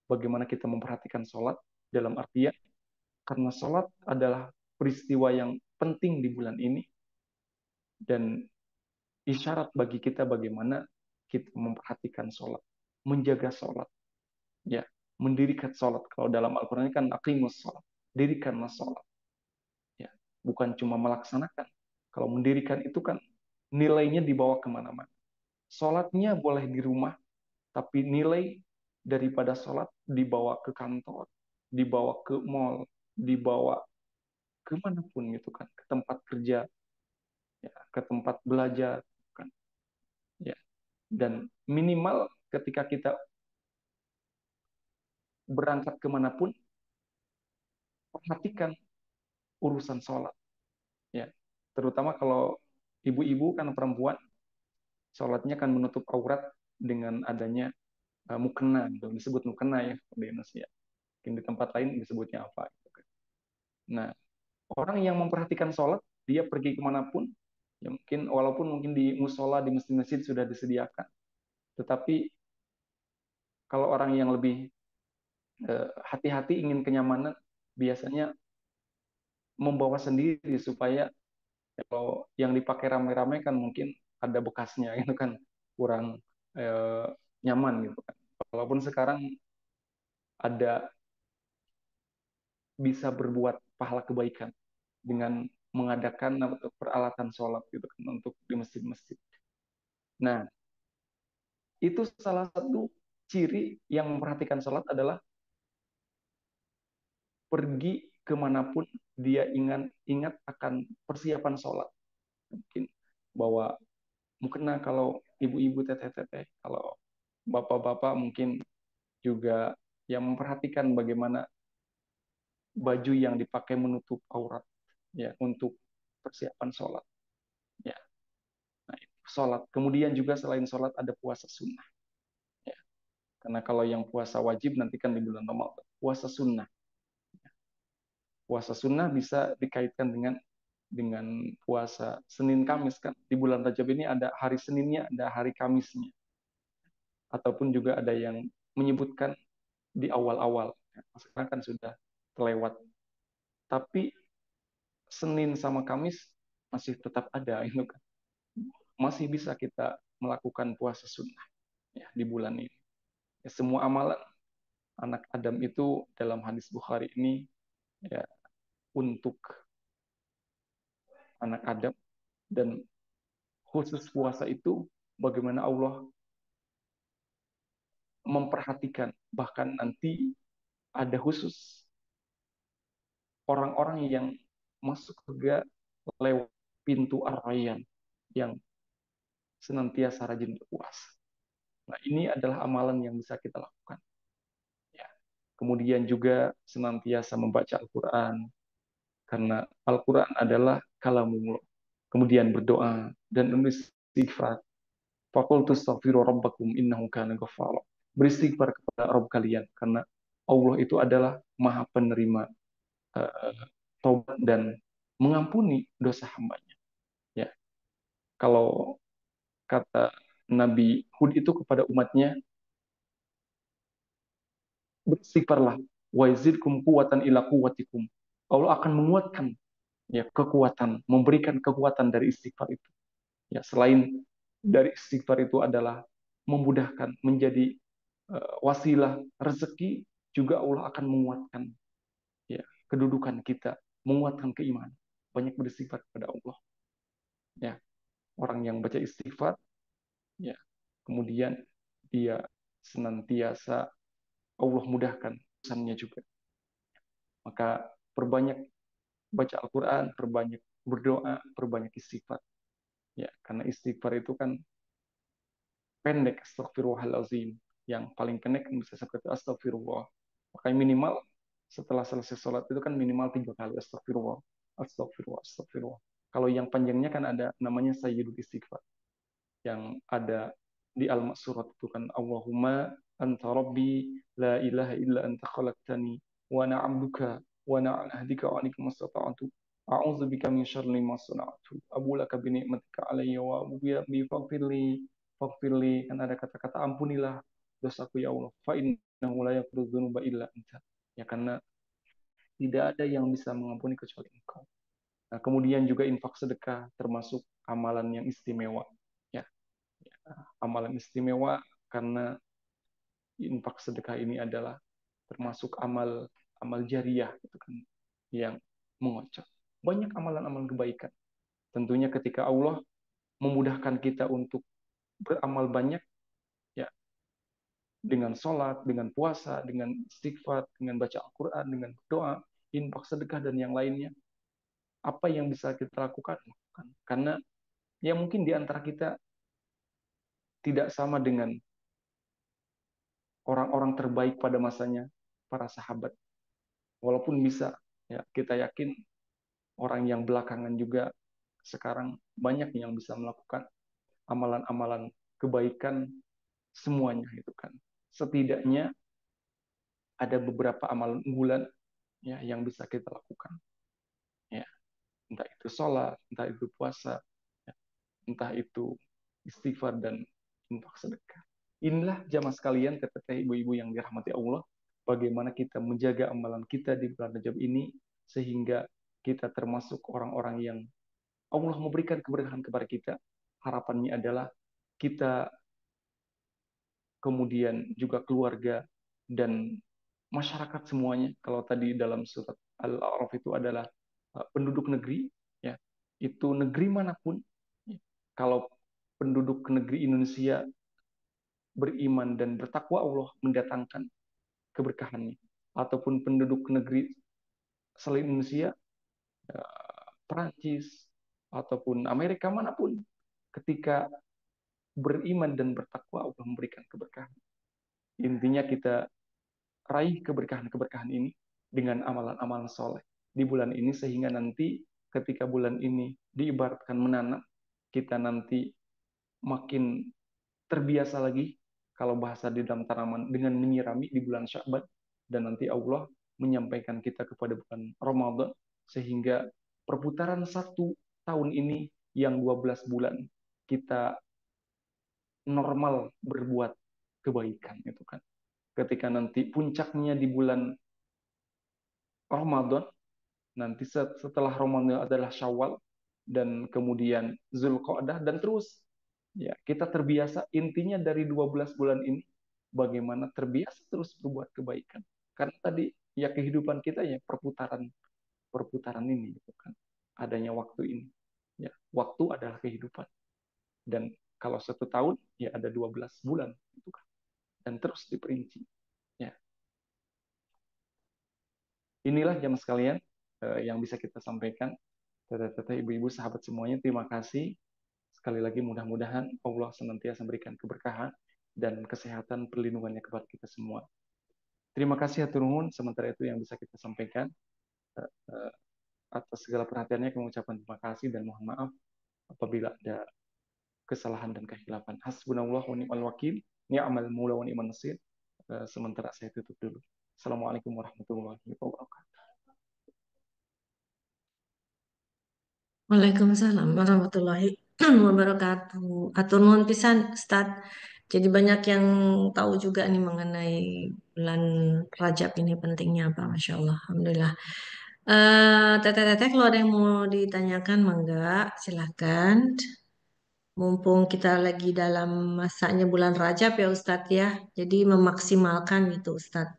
bagaimana kita memperhatikan sholat, dalam artian karena sholat adalah peristiwa yang penting di bulan ini, dan isyarat bagi kita bagaimana kita memperhatikan sholat, menjaga sholat, ya, mendirikan sholat. Kalau dalam Al-Quran kan aqimus sholat, dirikanlah sholat, ya, bukan cuma melaksanakan. Kalau mendirikan itu kan nilainya dibawa kemana-mana. Sholatnya boleh di rumah, tapi nilai daripada sholat dibawa ke kantor, dibawa ke mall, dibawa kemanapun gitu kan, ke tempat kerja, ya, ke tempat belajar, kan, ya. Dan minimal ketika kita berangkat kemanapun, perhatikan urusan sholat, ya. Terutama kalau ibu-ibu kan perempuan, sholatnya kan menutup aurat dengan adanya mukena, gitu. Disebut mukena ya di Indonesia. Mungkin di tempat lain disebutnya apa. Gitu kan. Nah, orang yang memperhatikan sholat, dia pergi kemanapun, ya mungkin walaupun mungkin di musola, di masjid-masjid sudah disediakan, tetapi kalau orang yang lebih hati-hati ingin kenyamanan, biasanya membawa sendiri supaya kalau yang dipakai ramai-ramai kan mungkin ada bekasnya, itu kan kurang nyaman gitu kan. Walaupun sekarang ada bisa berbuat pahala kebaikan dengan mengadakan peralatan sholat gitu kan untuk di masjid-masjid. Nah, itu salah satu ciri yang memperhatikan sholat adalah pergi kemanapun dia ingat akan persiapan sholat. Mungkin bahwa mungkin kalau ibu-ibu teteh-teteh, kalau bapak-bapak mungkin juga yang memperhatikan bagaimana baju yang dipakai menutup aurat ya untuk persiapan sholat ya. Nah, sholat kemudian juga selain sholat ada puasa sunnah ya. Karena kalau yang puasa wajib nanti kan di bulan Ramadan, puasa sunnah. Puasa sunnah bisa dikaitkan dengan puasa Senin Kamis kan. Di bulan Rajab ini ada hari Seninnya, ada hari Kamisnya. Ataupun juga ada yang menyebutkan di awal-awal. Sekarang kan sudah terlewat. Tapi Senin sama Kamis masih tetap ada itu kan. Masih bisa kita melakukan puasa sunnah ya di bulan ini. Ya, semua amalan anak Adam itu dalam hadis Bukhari ini ya untuk anak Adam, dan khusus puasa itu bagaimana Allah memperhatikan, bahkan nanti ada khusus orang-orang yang masuk surga lewat pintu Ar-Rayyan yang senantiasa rajin berpuasa. Nah, ini adalah amalan yang bisa kita lakukan. Ya. Kemudian juga senantiasa membaca Al-Quran, karena Al-Quran adalah kalamullah. Kemudian berdoa dan beristighfar. Faqultu astaghfiru rabbakum innahu kana ghaffara. Beristighfar kepada Rabb kalian karena Allah itu adalah Maha penerima taubat dan mengampuni dosa hambanya. Ya, kalau kata Nabi Hud itu kepada umatnya, beristighfarlah wa yazidkum quwwatan ila quwwatikum. Allah akan menguatkan ya kekuatan, memberikan kekuatan dari istighfar itu. Ya, selain dari istighfar itu adalah memudahkan menjadi wasilah rezeki, juga Allah akan menguatkan ya kedudukan kita, menguatkan keimanan. Banyak beristighfar kepada Allah. Ya, orang yang baca istighfar ya, kemudian dia senantiasa Allah mudahkan urusannya juga. Maka perbanyak baca Al-Quran, perbanyak berdoa, perbanyak istighfar. Ya, karena istighfar itu kan pendek, astagfirullahalazim. Yang paling pendek kan bisa seperti astagfirullah. Makanya minimal setelah selesai sholat itu kan minimal 3 kali astagfirullah, astagfirullah, astagfirullah. Kalau yang panjangnya kan ada namanya sayyidul istighfar, yang ada di Al-Ma'surat itu kan Allahumma anta rabbi la ilaha illa anta khalaqtani wa ana 'abduka wa ana 'ala ahdika wa 'alaika mastata'tu a'udzu bika min syarri ma sana'tu abu laka bi ni'matika 'alayya wa abu bi faghfirli kan ada kata-kata ampunilah dosaku ya Allah fa innahu la yaghfiru dzunuba illa anta ya, karena tidak ada yang bisa mengampuni kecuali Engkau. Nah, kemudian juga infak sedekah termasuk amalan yang istimewa ya, amalan istimewa karena infak sedekah ini adalah termasuk amal amal jariah gitu kan, yang mengocok banyak amalan-amalan kebaikan. Tentunya ketika Allah memudahkan kita untuk beramal banyak ya, dengan sholat, dengan puasa, dengan istighfar, dengan baca Al-Quran, dengan doa, infak sedekah dan yang lainnya, apa yang bisa kita lakukan? Karena ya mungkin di antara kita tidak sama dengan orang-orang terbaik pada masanya, para sahabat. Walaupun bisa, ya kita yakin orang yang belakangan juga sekarang banyak yang bisa melakukan amalan-amalan kebaikan semuanya itu kan. Setidaknya ada beberapa amalan unggulan ya yang bisa kita lakukan. Ya, entah itu sholat, entah itu puasa, ya, entah itu istighfar dan infak sedekah. Inilah jamaah sekalian, teteh ibu-ibu yang dirahmati Allah, bagaimana kita menjaga amalan kita di bulan Rajab ini sehingga kita termasuk orang-orang yang Allah memberikan keberkahan kepada kita. Harapannya adalah kita kemudian juga keluarga dan masyarakat semuanya. Kalau tadi dalam surat Al-A'raf itu adalah penduduk negeri, ya, itu negeri manapun, ya, kalau penduduk negeri Indonesia beriman dan bertakwa, Allah mendatangkan keberkahannya. Ataupun penduduk negeri selain Indonesia, Perancis ataupun Amerika manapun, ketika beriman dan bertakwa, Allah memberikan keberkahan. Intinya kita raih keberkahan-keberkahan ini dengan amalan-amalan soleh di bulan ini, sehingga nanti ketika bulan ini diibaratkan menanam, kita nanti makin terbiasa lagi kalau bahasa di dalam tanaman dengan menyirami di bulan Sya'ban, dan nanti Allah menyampaikan kita kepada bulan Ramadan, sehingga perputaran satu tahun ini yang 12 bulan kita normal berbuat kebaikan itu kan. Ketika nanti puncaknya di bulan Ramadan, nanti setelah Ramadan adalah Syawal, dan kemudian Zulqa'dah, dan terus ya kita terbiasa. Intinya dari 12 bulan ini bagaimana terbiasa terus berbuat kebaikan. Karena tadi ya kehidupan kita ya perputaran perputaran ini gitu kan. Adanya waktu ini. Ya, waktu adalah kehidupan. Dan kalau satu tahun ya ada 12 bulan gitu kan. Dan terus diperinci. Ya, inilah jamaah sekalian yang bisa kita sampaikan. Teteh-teteh, ibu-ibu, sahabat semuanya, terima kasih. Sekali lagi mudah-mudahan Allah senantiasa memberikan keberkahan dan kesehatan perlindungannya kepada kita semua. Terima kasih hatur nuhun, sementara itu yang bisa kita sampaikan. Eh, Atas segala perhatiannya kami mengucapkan terima kasih dan mohon maaf apabila ada kesalahan dan kehilafan. Hasbunallah wa ni'mal wakil, ni'mal maula wa ni'man nasir. Sementara saya tutup dulu. Assalamualaikum warahmatullahi wabarakatuh.
Waalaikumsalam warahmatullahi wabarakatuh. Atur nuhun pisan, Ustaz. Jadi banyak yang tahu juga nih mengenai bulan Rajab ini pentingnya apa, Masya Allah. Alhamdulillah. Teteh-teteh kalau ada yang mau ditanyakan, mangga, silahkan. Mumpung kita lagi dalam masanya bulan Rajab ya Ustadz ya. Jadi memaksimalkan gitu Ustadz.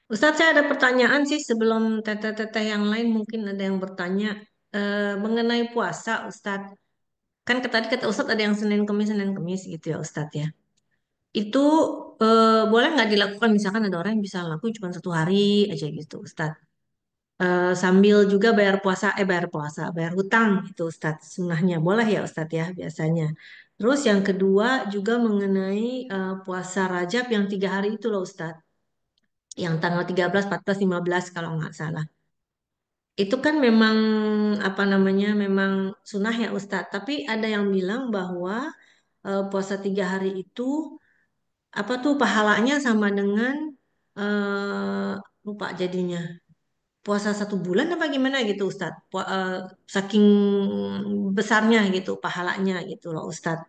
Ustadz, saya ada pertanyaan sih sebelum teteh-teteh yang lain mungkin ada yang bertanya mengenai puasa Ustadz. Kan tadi kata Ustadz ada yang Senin Kemis gitu ya Ustadz ya. Itu boleh nggak dilakukan, misalkan ada orang yang bisa lakukan cuma 1 hari aja gitu Ustadz. Sambil juga bayar hutang itu Ustadz. Sunnahnya boleh ya Ustadz ya biasanya. Terus yang kedua juga mengenai puasa Rajab yang 3 hari itu loh Ustadz. Yang tanggal 13, 14, 15 kalau nggak salah. Itu kan memang apa namanya memang sunnah ya Ustadz. Tapi ada yang bilang bahwa puasa 3 hari itu apa tuh pahalanya sama dengan lupa jadinya puasa 1 bulan apa gimana gitu Ustadz. Saking besarnya gitu pahalanya gitu loh Ustadz.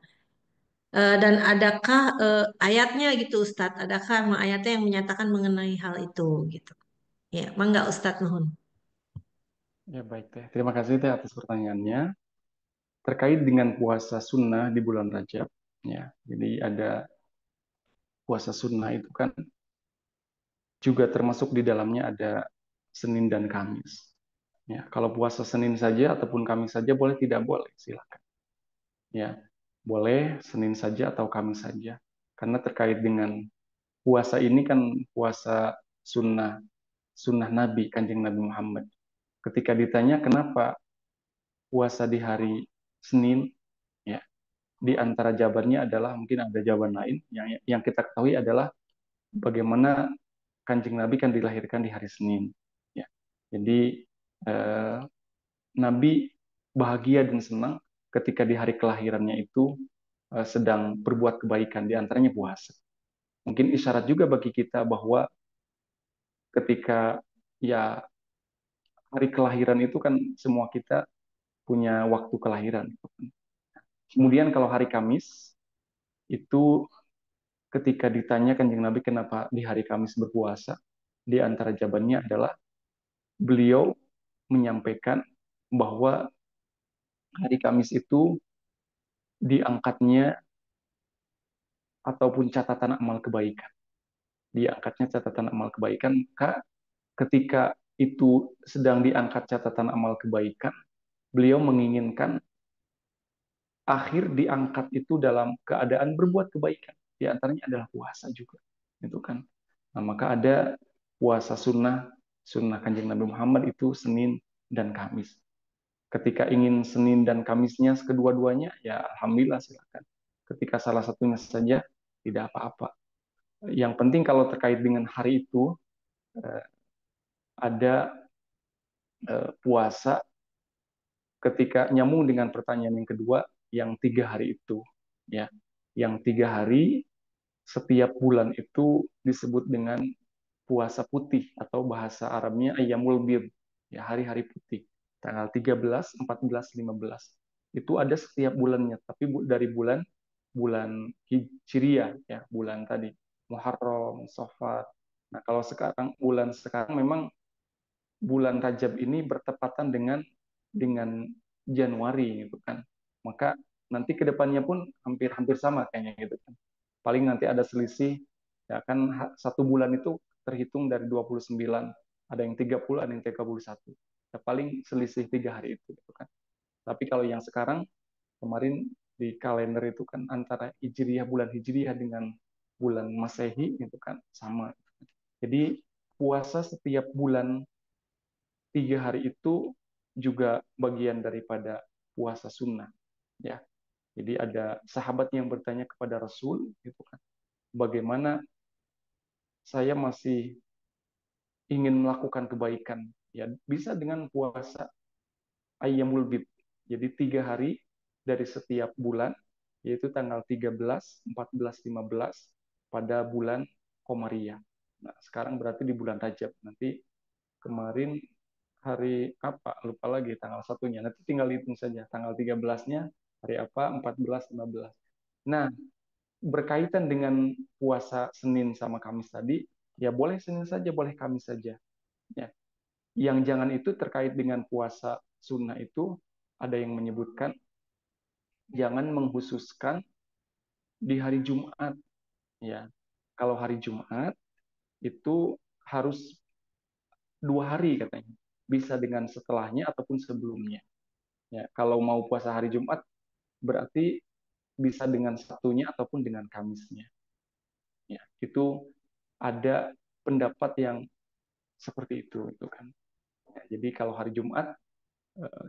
Dan adakah ayatnya gitu Ustadz? Adakah emang ayatnya yang menyatakan mengenai hal itu gitu? Ya, mangga Ustadz nuhun.
Ya baik teh. Terima kasih teh atas pertanyaannya. Terkait dengan puasa sunnah di bulan Rajab. Ya, jadi ada puasa sunnah itu kan juga termasuk di dalamnya ada Senin dan Kamis. Ya, kalau puasa Senin saja ataupun Kamis saja boleh, tidak boleh, silakan. Ya, boleh Senin saja atau Kamis saja. Karena terkait dengan puasa ini kan puasa sunnah sunnah Nabi, Kanjeng Nabi Muhammad. Ketika ditanya kenapa puasa di hari Senin, ya, di antara jawabannya adalah mungkin ada jawaban lain. Yang kita ketahui adalah bagaimana Kanjeng Nabi kan dilahirkan di hari Senin. Ya. Jadi eh, Nabi bahagia dan senang ketika di hari kelahirannya itu sedang berbuat kebaikan, di antaranya puasa. Mungkin isyarat juga bagi kita bahwa ketika ya hari kelahiran itu kan semua kita punya waktu kelahiran. Kemudian kalau hari Kamis itu ketika ditanya Kanjeng Nabi kenapa di hari Kamis berpuasa, di antara jawabannya adalah beliau menyampaikan bahwa hari Kamis itu diangkatnya ataupun catatan amal kebaikan. Diangkatnya catatan amal kebaikan, maka ketika itu sedang diangkat catatan amal kebaikan, beliau menginginkan akhir diangkat itu dalam keadaan berbuat kebaikan. Di antaranya adalah puasa juga. Itu kan. Nah, maka ada puasa sunnah, sunnah Kanjeng Nabi Muhammad itu Senin dan Kamis. Ketika ingin Senin dan Kamisnya kedua-duanya, ya alhamdulillah silakan. Ketika salah satunya saja, tidak apa-apa. Yang penting kalau terkait dengan hari itu, eh, ada puasa ketika nyambung dengan pertanyaan yang kedua, yang 3 hari itu. Ya, yang 3 hari setiap bulan itu disebut dengan puasa putih atau bahasa Arabnya Ayyamul Bid, ya hari-hari putih. Tanggal 13, 14, 15. Itu ada setiap bulannya, tapi dari bulan bulan Hijriah ya, bulan tadi Muharram, Safar. Nah, kalau bulan sekarang memang bulan Rajab ini bertepatan dengan Januari gitu kan. Maka nanti kedepannya pun hampir-hampir sama kayaknya gitu kan. Paling nanti ada selisih, ya kan 1 bulan itu terhitung dari 29, ada yang 30, ada yang 31. Ya, paling selisih 3 hari itu gitu kan. Tapi kalau yang sekarang kemarin di kalender itu kan antara Hijriah, bulan Hijriah dengan bulan Masehi itu kan sama. Jadi puasa setiap bulan 3 hari itu juga bagian daripada puasa sunnah ya. Jadi ada sahabat yang bertanya kepada Rasul gitu kan, bagaimana saya masih ingin melakukan kebaikan, ya bisa dengan puasa Ayyamul Bid. Jadi 3 hari dari setiap bulan, yaitu tanggal 13, 14, 15 pada bulan Komariah. Nah, sekarang berarti di bulan Rajab. Nanti kemarin hari apa? Lupa lagi tanggal satunya. Nanti tinggal hitung saja. Tanggal 13-nya hari apa? 14, 15. Nah, berkaitan dengan puasa Senin sama Kamis tadi, ya boleh Senin saja, boleh Kamis saja. Ya. Yang jangan itu terkait dengan puasa sunnah itu, ada yang menyebutkan jangan menghususkan di hari Jumat. Ya, kalau hari Jumat itu harus 2 hari katanya, bisa dengan setelahnya ataupun sebelumnya. Ya, kalau mau puasa hari Jumat berarti bisa dengan Sabtunya ataupun dengan Kamisnya. Ya, itu ada pendapat yang seperti itu kan. Ya, jadi kalau hari Jumat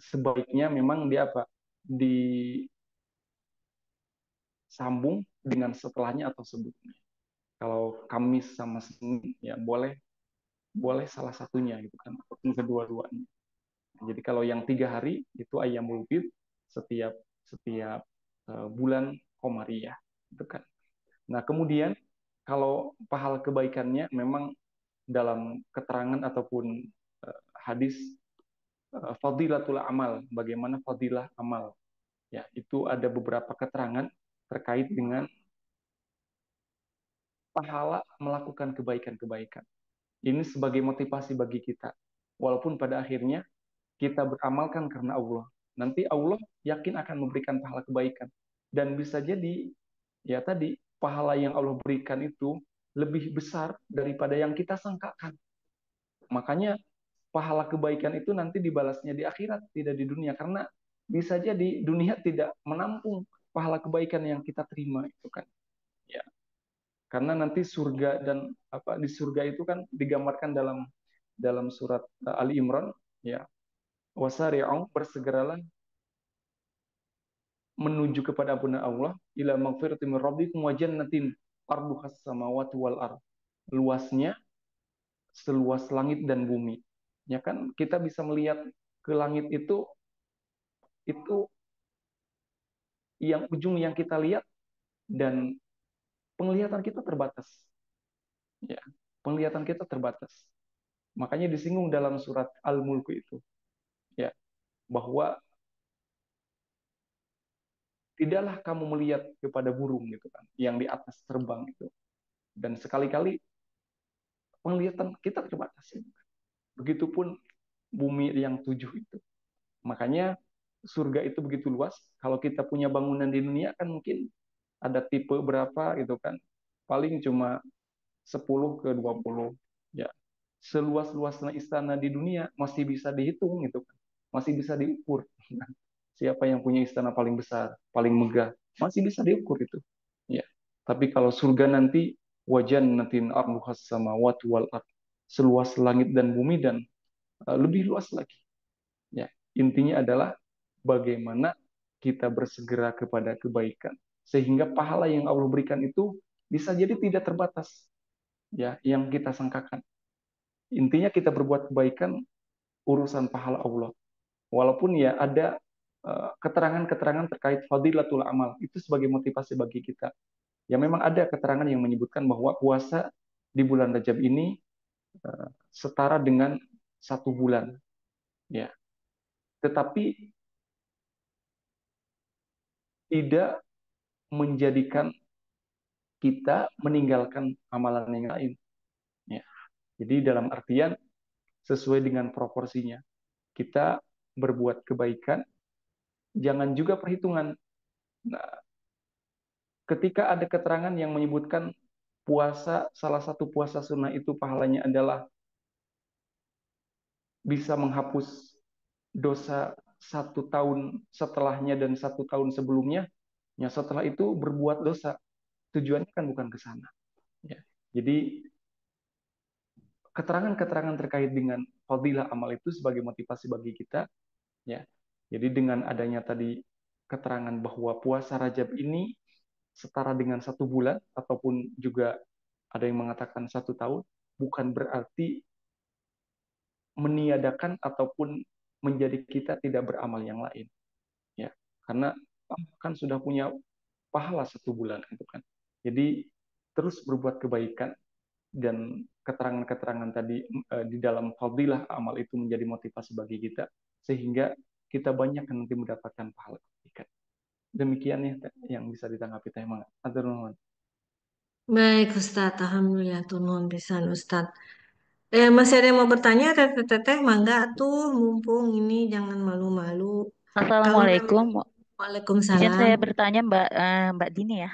sebaiknya memang dia apa? Disambung dengan setelahnya atau sebelumnya. Kalau Kamis sama Senin ya boleh boleh salah satunya gitu kan, ataupun kedua-duanya. Jadi kalau yang 3 hari itu Ayyamul Bid setiap setiap bulan Komariah gitu kan. Nah, kemudian kalau pahala kebaikannya memang dalam keterangan ataupun hadis fadilatul amal, bagaimana fadilah amal. Ya, itu ada beberapa keterangan terkait dengan pahala melakukan kebaikan-kebaikan. Ini sebagai motivasi bagi kita. Walaupun pada akhirnya kita beramalkan karena Allah. Nanti Allah yakin akan memberikan pahala kebaikan. Dan bisa jadi, ya tadi, pahala yang Allah berikan itu lebih besar daripada yang kita sangkakan. Makanya pahala kebaikan itu nanti dibalasnya di akhirat, tidak di dunia. Karena bisa jadi dunia tidak menampung pahala kebaikan yang kita terima itu kan. Ya, karena nanti surga dan apa di surga itu kan digambarkan dalam dalam surat Ali Imran ya, wasari'u bersegeralah menuju kepada ampunan Allah ila magfiratin min rabbikum wa jannatin arduhas samawati wal ard, luasnya seluas langit dan bumi. Ya kan kita bisa melihat ke langit itu yang ujung yang kita lihat, dan penglihatan kita terbatas. Ya, penglihatan kita terbatas. Makanya disinggung dalam surat Al-Mulk itu ya, bahwa tidaklah kamu melihat kepada burung gitu kan yang di atas terbang itu, dan sekali-kali penglihatan kita terbatas. Begitupun bumi yang 7 itu. Makanya surga itu begitu luas. Kalau kita punya bangunan di dunia kan mungkin ada tipe berapa gitu kan. Paling cuma 10 ke 20. Ya. Seluas-luasnya istana di dunia masih bisa dihitung gitu kan. Masih bisa diukur. Siapa yang punya istana paling besar, paling megah, masih bisa diukur itu. Ya. Tapi kalau surga nanti wajan nanti arduhas samawati wal ard, seluas langit dan bumi dan lebih luas lagi. Ya. Intinya adalah bagaimana kita bersegera kepada kebaikan sehingga pahala yang Allah berikan itu bisa jadi tidak terbatas ya yang kita sangkakan. Intinya kita berbuat kebaikan urusan pahala Allah. Walaupun ya ada keterangan-keterangan terkait fadilatul amal itu sebagai motivasi bagi kita. Ya memang ada keterangan yang menyebutkan bahwa puasa di bulan Rajab ini setara dengan 1 bulan. Ya, tetapi tidak menjadikan kita meninggalkan amalan yang lain. Ya. Jadi dalam artian sesuai dengan proporsinya. Kita berbuat kebaikan, jangan juga perhitungan. Nah, ketika ada keterangan yang menyebutkan puasa, salah satu puasa sunnah itu pahalanya adalah bisa menghapus dosa 1 tahun setelahnya dan 1 tahun sebelumnya, ya setelah itu berbuat dosa. Tujuannya kan bukan ke sana. Ya. Jadi keterangan-keterangan terkait dengan fadilah amal itu sebagai motivasi bagi kita, ya. Jadi dengan adanya tadi keterangan bahwa puasa Rajab ini setara dengan 1 bulan ataupun juga ada yang mengatakan 1 tahun, bukan berarti meniadakan ataupun menjadi kita tidak beramal yang lain, ya. Karena kan sudah punya pahala 1 bulan itu kan. Jadi terus berbuat kebaikan dan keterangan-keterangan tadi di dalam fadilah amal itu menjadi motivasi bagi kita sehingga kita banyak nanti mendapatkan pahala kebaikan. Demikian ya yang bisa ditanggapi Teh Mangga. Atur nuhun.
Baik Ustadz, Alhamdulillah tuh nuhun pisan Ustadz. Masih ada yang mau bertanya, Teteh, mangga tuh, mumpung ini jangan malu-malu. Kalau memang
Assalamualaikum. Izin
Waalaikumsalam.
saya bertanya Mbak Dini ya.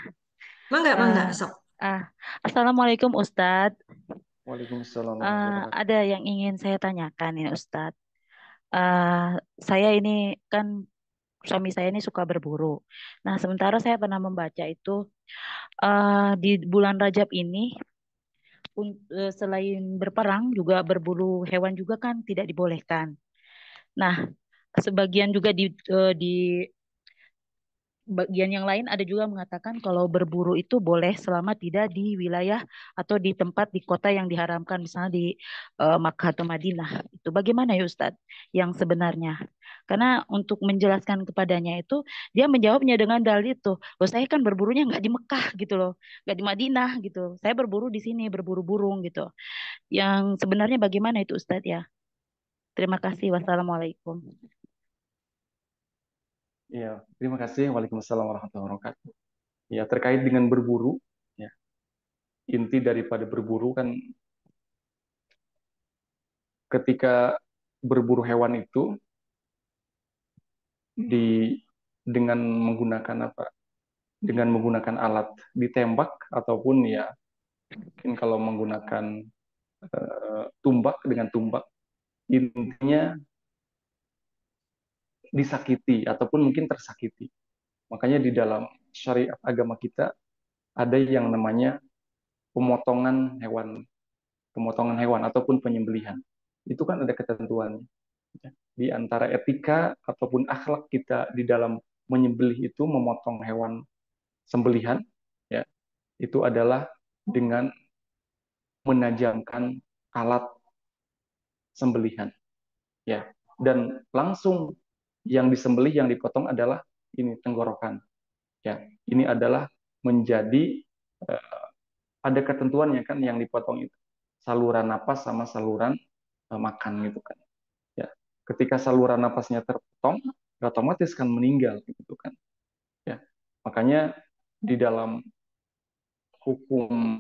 Mangga,
Eh,
mangga, sok.
ah, Assalamualaikum Ustadz.
Waalaikumsalam warahmatullahi wabarakatuh.
Ada yang ingin saya tanyakan ini Ustadz. Eh, saya ini kan suami saya ini suka berburu. Nah, sementara saya pernah membaca itu di bulan Rajab ini selain berperang juga berburu hewan juga kan tidak dibolehkan. Nah, sebagian juga di bagian yang lain ada juga mengatakan kalau berburu itu boleh selama tidak di wilayah atau di tempat di kota yang diharamkan, misalnya di Makkah atau Madinah. Itu bagaimana ya Ustadz yang sebenarnya? Karena untuk menjelaskan kepadanya itu dia menjawabnya dengan dalil itu, loh saya kan berburunya nggak di Mekah gitu loh, nggak di Madinah gitu. Saya berburu di sini, berburu burung gitu. Yang sebenarnya bagaimana itu Ustadz ya? Terima kasih. Wassalamualaikum.
Iya, terima kasih. Waalaikumsalam warahmatullahi wabarakatuh. Ya, terkait dengan berburu, ya, inti daripada berburu kan ketika berburu hewan itu di dengan menggunakan apa? Dengan menggunakan alat ditembak ataupun ya mungkin kalau menggunakan tumbak dengan tumbak, intinya disakiti ataupun mungkin tersakiti. Makanya di dalam syariat agama kita ada yang namanya pemotongan hewan ataupun penyembelihan. Itu kan ada ketentuannya. Di antara etika ataupun akhlak kita di dalam menyembelih itu memotong hewan sembelihan, ya, itu adalah dengan menajamkan alat sembelihan, ya. Dan langsung yang disembelih yang dipotong adalah ini tenggorokan, ya. Ini adalah menjadi ada ketentuannya kan yang dipotong itu saluran napas sama saluran makan gitu kan, ya. Ketika saluran napasnya terpotong otomatis kan meninggal gitu kan, ya. Makanya di dalam hukum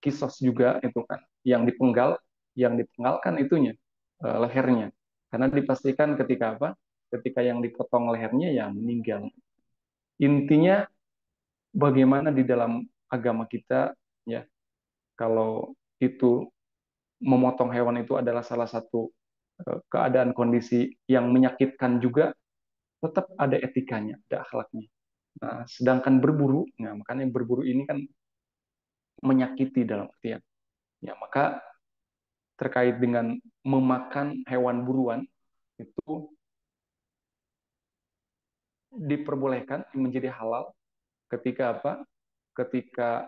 kisos juga itu kan yang dipenggalkan itunya lehernya karena dipastikan ketika apa ketika yang dipotong lehernya ya meninggal. Intinya bagaimana di dalam agama kita, ya, kalau itu memotong hewan itu adalah salah satu keadaan kondisi yang menyakitkan juga, tetap ada etikanya, ada akhlaknya. Nah, sedangkan berburu, nah makanya berburu ini kan menyakiti dalam artian, ya maka terkait dengan memakan hewan buruan itu diperbolehkan menjadi halal ketika apa? Ketika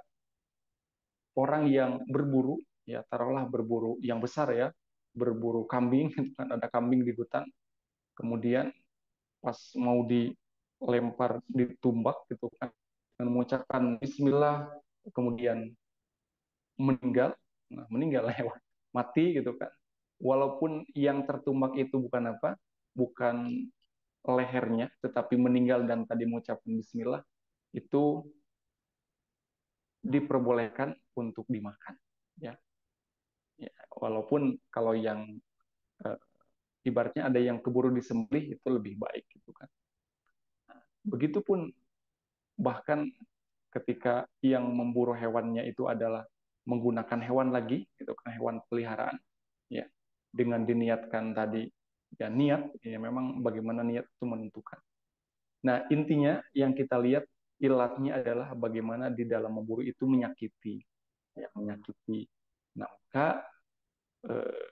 orang yang berburu, ya taruhlah berburu yang besar ya, berburu kambing, kan ada kambing di hutan, kemudian pas mau dilempar, ditumbak gitu kan, dan mengucapkan Bismillah, kemudian meninggal, nah meninggal hewan, mati gitu kan. Walaupun yang tertumbak itu bukan apa, bukan lehernya, tetapi meninggal dan tadi mengucapkan Bismillah, itu diperbolehkan untuk dimakan. Ya, ya. Walaupun kalau yang eh, ibaratnya ada yang keburu disembelih itu lebih baik gitu kan. Begitupun bahkan ketika yang memburu hewannya itu adalah menggunakan hewan lagi, itu kan hewan peliharaan, ya dengan diniatkan tadi, ya niat, ya memang bagaimana niat itu menentukan. Nah intinya yang kita lihat ilatnya adalah bagaimana di dalam memburu itu menyakiti, ya menyakiti. Nah maka eh,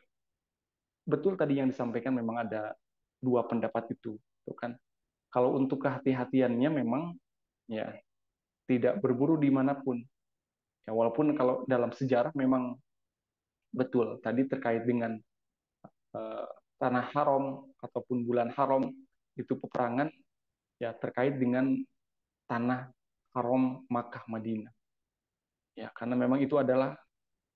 betul tadi yang disampaikan memang ada dua pendapat itu kan. Kalau untuk kehati-hatiannya memang ya tidak berburu dimanapun. Ya, walaupun kalau dalam sejarah memang betul tadi terkait dengan eh, tanah haram ataupun bulan haram itu peperangan ya terkait dengan tanah haram Makkah Madinah. Ya karena memang itu adalah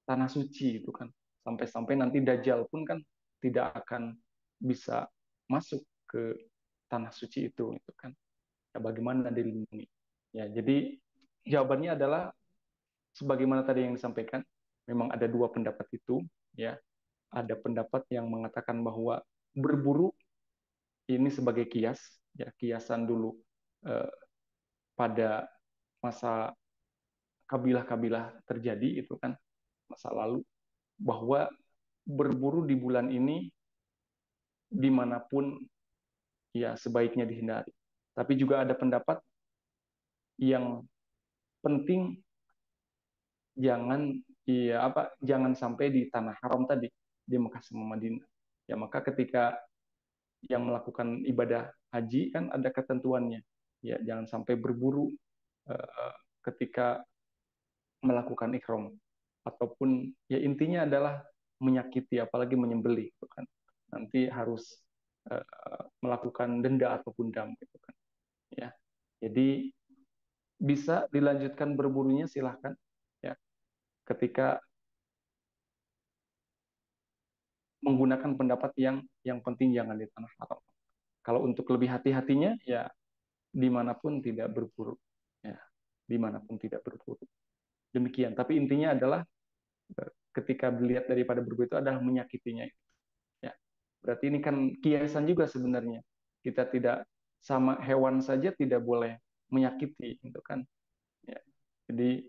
tanah suci itu kan. Sampai-sampai nanti Dajjal pun kan tidak akan bisa masuk ke tanah suci itu kan. Ya, bagaimana dilindungi? Ya, jadi jawabannya adalah sebagaimana tadi yang disampaikan, memang ada dua pendapat itu, ya. Ada pendapat yang mengatakan bahwa berburu ini sebagai kias, ya kiasan dulu eh, pada masa kabilah-kabilah terjadi itu kan masa lalu, bahwa berburu di bulan ini dimanapun ya sebaiknya dihindari. Tapi juga ada pendapat yang penting jangan jangan sampai di tanah haram tadi di Mekah sama Madinah. Ya maka ketika yang melakukan ibadah haji kan ada ketentuannya. Ya jangan sampai berburu ketika melakukan ihram ataupun ya intinya adalah menyakiti apalagi menyembelih gitu kan. Nanti harus melakukan denda ataupun dam gitu kan. Ya. Jadi bisa dilanjutkan berburunya silahkan ya ketika menggunakan pendapat yang penting jangan di tanah haram. Kalau untuk lebih hati-hatinya ya dimanapun tidak berburu, ya dimanapun tidak berburu. Demikian. Tapi intinya adalah ketika dilihat daripada berburu itu adalah menyakitinya. Ya, berarti ini kan kiasan juga sebenarnya. Kita tidak sama hewan saja tidak boleh menyakiti, gitu kan? Ya. Jadi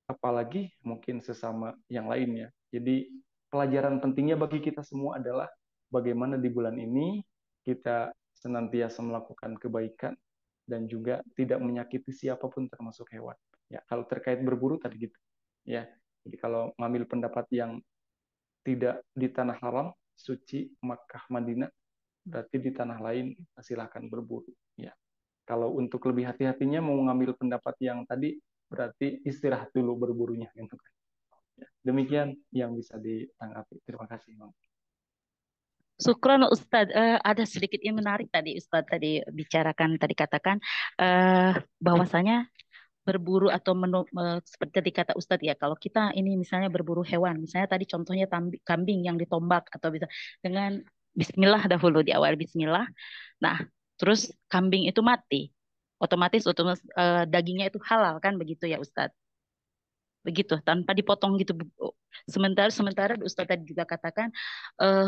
apalagi mungkin sesama yang lainnya. Jadi pelajaran pentingnya bagi kita semua adalah bagaimana di bulan ini kita senantiasa melakukan kebaikan dan juga tidak menyakiti siapapun termasuk hewan. Ya, kalau terkait berburu tadi gitu. Ya. Jadi kalau ngambil pendapat yang tidak di tanah haram, suci Makkah Madinah, berarti di tanah lain silahkan berburu. Ya. Kalau untuk lebih hati-hatinya mau ngambil pendapat yang tadi berarti istirahat dulu berburunya gitu kan. Ya, demikian yang bisa ditanggapi. Terima kasih, Bang.
Syukron Ustadz. Ada sedikit yang menarik tadi Ustadz tadi bicarakan tadi katakan bahwasanya berburu atau seperti tadi kata Ustadz ya kalau kita ini misalnya berburu hewan misalnya tadi contohnya kambing yang ditombak atau bisa dengan Bismillah dahulu di awal Bismillah. Nah terus kambing itu mati otomatis dagingnya itu halal kan begitu ya Ustadz begitu tanpa dipotong gitu. Sementara sementara Ustadz tadi juga katakan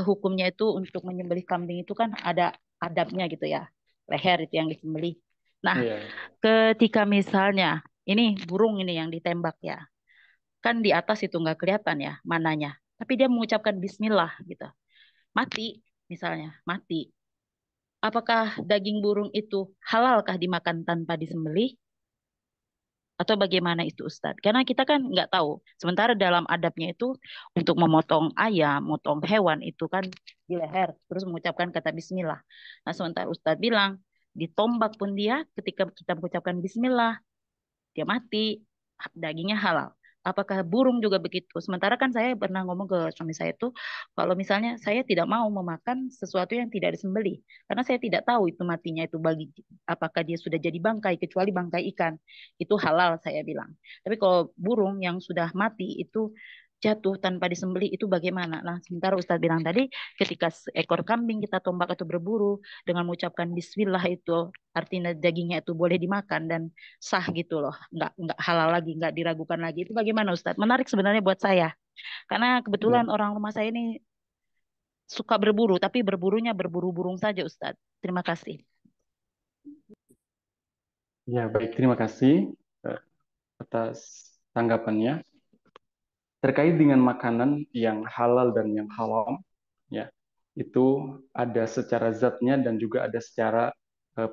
hukumnya itu untuk menyembelih kambing itu kan ada adabnya gitu ya leher itu yang disembelih. Nah
Iya.
ketika misalnya ini burung ini yang ditembak ya. Kan di atas itu nggak kelihatan ya mananya. Tapi dia mengucapkan bismillah gitu. Mati misalnya, mati. Apakah daging burung itu halalkah dimakan tanpa disembelih? Atau bagaimana itu Ustadz? Karena kita kan nggak tahu. Sementara dalam adabnya itu untuk memotong ayam, memotong hewan itu kan di leher, terus mengucapkan kata Bismillah. Nah sementara Ustadz bilang ditombak pun dia ketika kita mengucapkan Bismillah dia mati, dagingnya halal. Apakah burung juga begitu? Sementara kan saya pernah ngomong ke suami saya itu, kalau misalnya saya tidak mau memakan sesuatu yang tidak disembelih, karena saya tidak tahu itu matinya itu bagi apakah dia sudah jadi bangkai, kecuali bangkai ikan, itu halal saya bilang. Tapi kalau burung yang sudah mati itu jatuh tanpa disembelih itu bagaimana? Nah, sementara Ustadz bilang tadi, ketika seekor kambing kita tombak atau berburu dengan mengucapkan Bismillah itu artinya dagingnya itu boleh dimakan dan sah gitu loh, nggak halal lagi, nggak diragukan lagi. Itu bagaimana Ustadz? Menarik sebenarnya buat saya, karena
Ya,
kebetulan orang rumah saya ini suka berburu, tapi berburunya berburu burung saja Ustadz. Terima kasih.
ya baik, terima kasih eh, atas tanggapannya. Terkait dengan makanan yang halal dan yang haram, ya, itu ada secara zatnya dan juga ada secara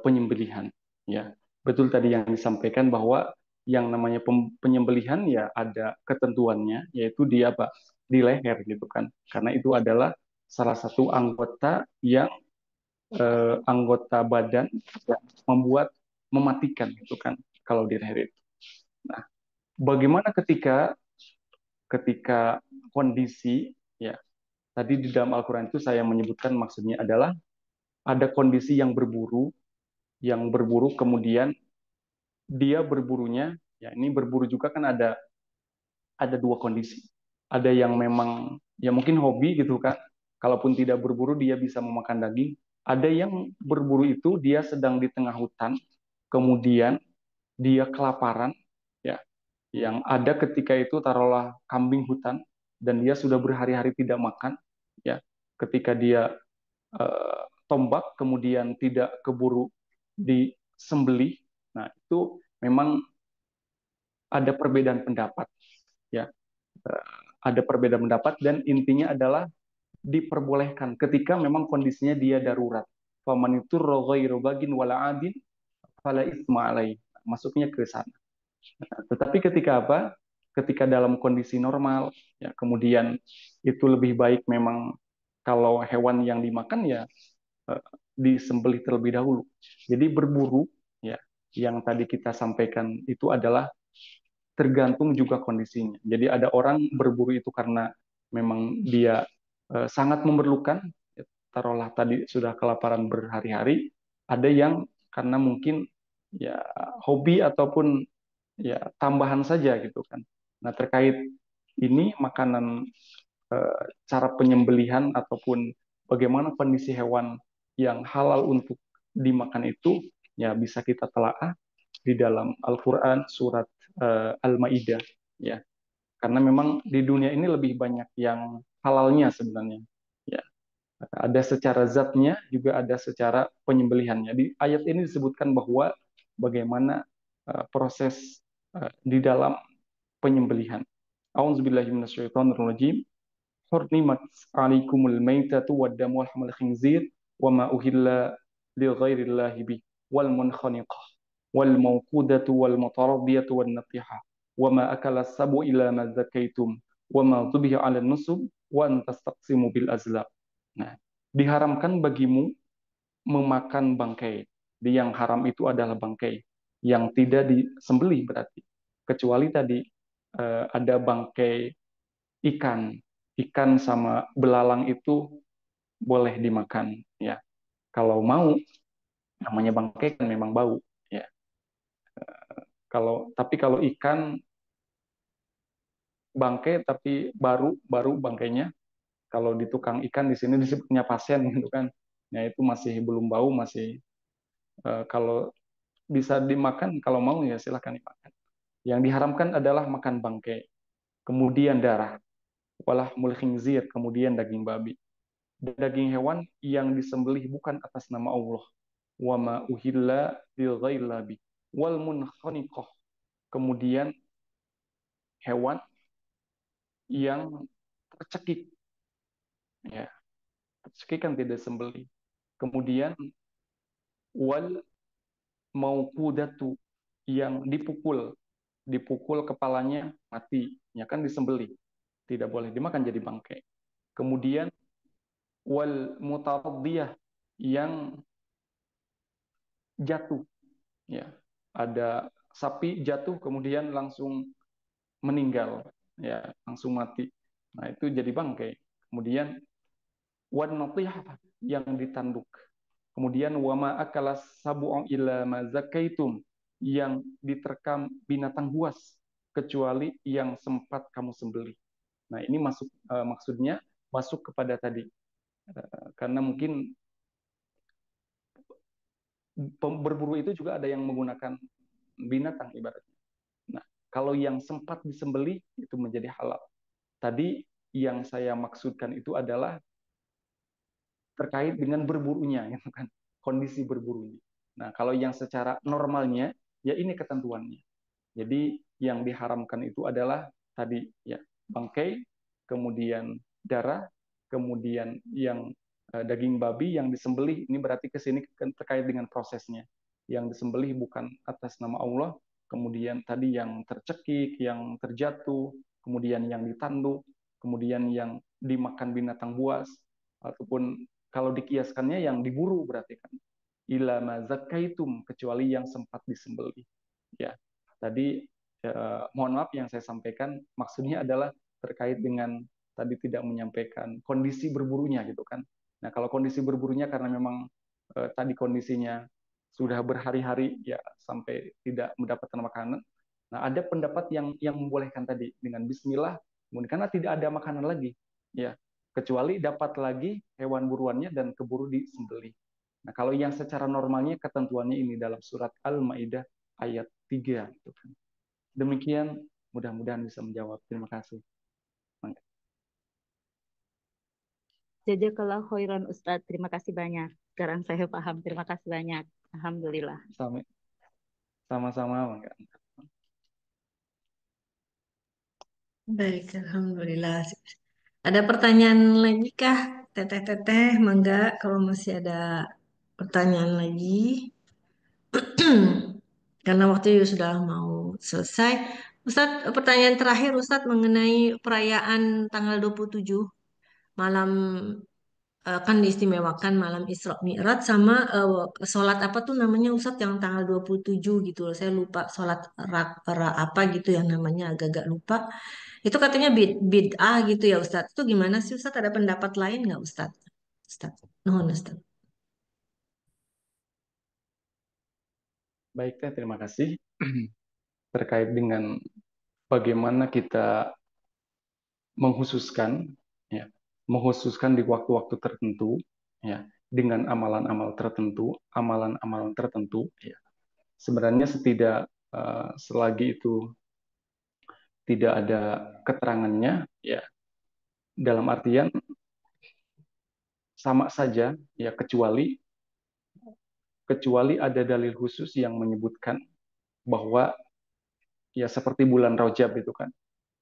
penyembelihan. Ya, betul tadi yang disampaikan bahwa yang namanya penyembelihan ya ada ketentuannya, yaitu di apa? Di leher gitu kan. Karena itu adalah salah satu anggota yang anggota badan yang mematikan gitu kan kalau di leher itu. Nah, bagaimana ketika ketika kondisi ya tadi di dalam Al-Quran itu saya menyebutkan maksudnya adalah ada kondisi yang berburu kemudian dia berburunya ya ini berburu juga kan ada dua kondisi. Ada yang memang ya mungkin hobi gitu kan. Kalaupun tidak berburu dia bisa memakan daging. Ada yang berburu itu dia sedang di tengah hutan, kemudian dia kelaparan ya. Yang ada ketika itu taruhlah kambing hutan dan dia sudah berhari-hari tidak makan ya. Ketika dia tombak kemudian tidak keburu disembelih. Nah, itu memang ada perbedaan pendapat ya. Ada perbedaan pendapat dan intinya adalah diperbolehkan ketika memang kondisinya dia darurat. Faman itu ghairu bagin wala adin fala itsma alaih. Masuknya ke sana. Tetapi ketika apa? Ketika dalam kondisi normal, ya kemudian itu lebih baik memang kalau hewan yang dimakan ya disembelih terlebih dahulu. Jadi berburu ya yang tadi kita sampaikan itu adalah tergantung juga kondisinya. Jadi ada orang berburu itu karena memang dia sangat memerlukan, ya, taruhlah tadi sudah kelaparan berhari-hari, ada yang karena mungkin ya hobi ataupun ya tambahan saja gitu kan. Nah, terkait ini makanan cara penyembelihan ataupun bagaimana kondisi hewan yang halal untuk dimakan itu ya bisa kita telaah di dalam Al-Qur'an surat Al-Maidah ya. Karena memang di dunia ini lebih banyak yang halalnya sebenarnya. Ya, ada secara zatnya juga ada secara penyembelihannya. Di ayat ini disebutkan bahwa bagaimana proses di dalam penyembelihan. A'udzubillahi minasyaitonirrajim. Hurrimat 'alaikumul maitatu wad-damu wa lahmul khinzir wa ma uhilla li ghairillahi bih wal munkhaniqah wal mawqudatu wal mutaraddiyatu wan natihah wa ma akala sabu ila ma zakaitum wa ma dhubiha 'ala nusub wa an tastaqsimu bil azlam. Nah, diharamkan bagimu memakan bangkai. Yang haram itu adalah bangkai yang tidak disembelih berarti. Kecuali tadi ada bangkai ikan. Ikan sama belalang itu boleh dimakan ya. Kalau mau namanya bangkai kan memang bau ya. Kalau ikan bangkai tapi baru baru bangkainya kalau di tukang ikan di sini disebutnya pasien gitu kan. Ya itu masih belum bau masih kalau bisa dimakan kalau mau ya silahkan dimakan. Yang diharamkan adalah makan bangkai, kemudian darah, walah khinzir, kemudian daging babi. Daging hewan yang disembelih bukan atas nama Allah. Wa ma uhilla bil wal munkhaniqah kemudian hewan yang tercekik, ya, tercekik kan tidak sembelih. Kemudian wal mauqudatu, yang dipukul kepalanya mati, ya kan disembelih, tidak boleh dimakan jadi bangkai. Kemudian wal mutaraddiyah, yang jatuh, ya, ada sapi jatuh kemudian langsung meninggal, ya, langsung mati, nah itu jadi bangkai. Kemudian wan natihah, yang ditanduk. Kemudian wama akalas sabu'un illa ma zakaitum, yang diterkam binatang buas kecuali yang sempat kamu sembelih. Nah, ini maksudnya masuk kepada tadi. Karena mungkin berburu itu juga ada yang menggunakan binatang ibaratnya. Nah, kalau yang sempat disembelih itu menjadi halal. Tadi yang saya maksudkan itu adalah terkait dengan berburunya, gitu kan, kondisi berburunya. Nah, kalau yang secara normalnya, ya ini ketentuannya. Jadi yang diharamkan itu adalah tadi, ya, bangkai, kemudian darah, kemudian yang daging babi yang disembelih, ini berarti ke sini terkait dengan prosesnya. Yang disembelih bukan atas nama Allah, kemudian tadi yang tercekik, yang terjatuh, kemudian yang ditanduk, kemudian yang dimakan binatang buas, ataupun kalau dikiaskannya yang diburu berarti kan. Ila ma zakaitum, kecuali yang sempat disembelih. Ya, tadi mohon maaf yang saya sampaikan maksudnya adalah terkait dengan tadi tidak menyampaikan kondisi berburunya gitu kan. Nah, kalau kondisi berburunya karena memang tadi kondisinya sudah berhari-hari ya sampai tidak mendapatkan makanan. Nah, ada pendapat yang membolehkan tadi dengan bismillah, karena tidak ada makanan lagi, ya, kecuali dapat lagi hewan buruannya dan keburu disembelih. Nah, kalau yang secara normalnya ketentuannya ini dalam surat Al-Maidah ayat 3 gitu kan. Demikian, mudah-mudahan bisa menjawab. Terima kasih.
Jazakallah khairan Ustadz. Terima kasih banyak. Sekarang saya paham. Terima kasih banyak. Alhamdulillah.
Sama-sama.
Baik, alhamdulillah. Ada pertanyaan lagi kah? Teteh-teteh, mangga kalau masih ada pertanyaan lagi. Karena waktu sudah mau selesai. Ustadz, pertanyaan terakhir Ustadz mengenai perayaan tanggal 27 malam, kan diistimewakan malam Isra Mi'raj sama sholat apa tuh namanya Ustadz yang tanggal 27 gitu loh. Saya lupa sholat apa gitu yang namanya agak-agak lupa. Itu katanya bid'ah gitu ya Ustadz. Itu gimana sih Ustadz? Ada pendapat lain nggak Ustadz? Ustadz. Nuhun Ustadz.
Baik, terima kasih. Terkait dengan bagaimana kita menghususkan, ya, menghususkan di waktu-waktu tertentu, ya, dengan amalan-amalan tertentu, ya. Sebenarnya selagi itu tidak ada keterangannya, ya, dalam artian sama saja, ya, kecuali ada dalil khusus yang menyebutkan bahwa, ya, seperti bulan Rajab itu kan,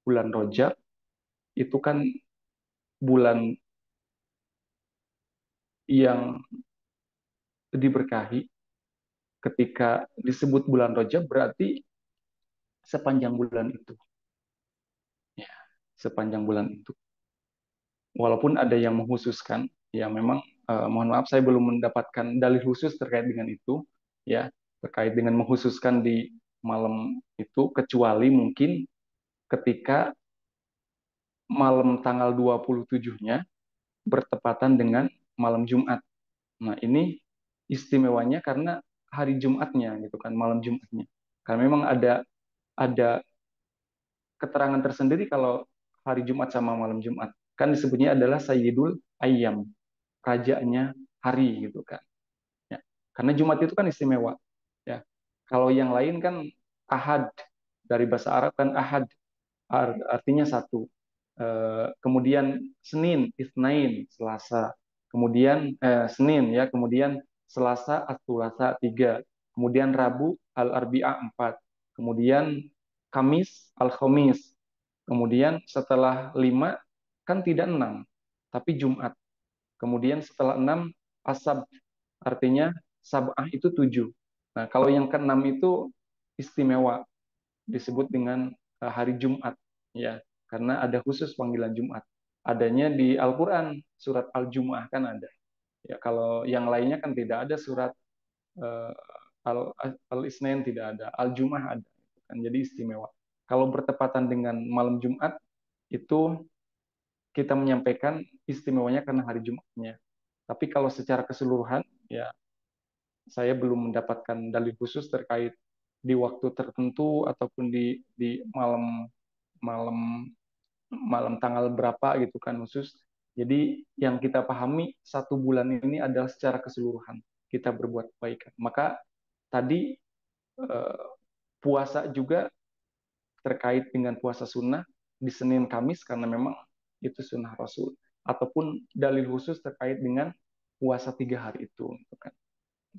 bulan Rajab itu kan bulan yang diberkahi. Ketika disebut bulan Rajab berarti sepanjang bulan itu, ya, sepanjang bulan itu. Walaupun ada yang menghususkan, ya memang mohon maaf saya belum mendapatkan dalil khusus terkait dengan itu, ya, terkait dengan menghususkan di malam itu, kecuali mungkin ketika malam tanggal 27-nya bertepatan dengan malam Jumat. Nah, ini istimewanya karena hari Jumatnya gitu kan, malam Jumatnya. Karena memang ada keterangan tersendiri kalau hari Jumat sama malam Jumat. Kan disebutnya adalah Sayyidul Ayyam, rajanya hari gitu kan. Ya. Karena Jumat itu kan istimewa. Ya. Kalau yang lain kan Ahad, dari bahasa Arab kan Ahad, artinya satu. Kemudian Senin, Isnain, Selasa. Kemudian Senin, ya, kemudian Selasa, As-Sulasa 3. Kemudian Rabu, Al-Arbi'a 4. Kemudian Kamis, Al-Khamis. Kemudian setelah 5 kan tidak 6, tapi Jumat. Kemudian setelah 6 Asab, artinya Sab'ah itu 7. Nah, kalau yang keenam itu istimewa, disebut dengan hari Jumat, ya, karena ada khusus panggilan Jumat. Adanya di Al-Qur'an, surat Al-Jumu'ah kan ada. Ya, kalau yang lainnya kan tidak ada surat eh, Al-Isnin tidak ada, Al-Jumu'ah ada. Kan jadi istimewa. Kalau bertepatan dengan malam Jumat itu kita menyampaikan istimewanya karena hari Jumatnya. Tapi kalau secara keseluruhan, ya saya belum mendapatkan dalil khusus terkait di waktu tertentu ataupun di malam malam malam tanggal berapa gitu kan khusus. Jadi yang kita pahami 1 bulan ini adalah secara keseluruhan kita berbuat kebaikan. Maka tadi eh, puasa juga terkait dengan puasa sunnah di Senin Kamis karena memang itu sunnah Rasul ataupun dalil khusus terkait dengan puasa 3 hari itu gitu kan.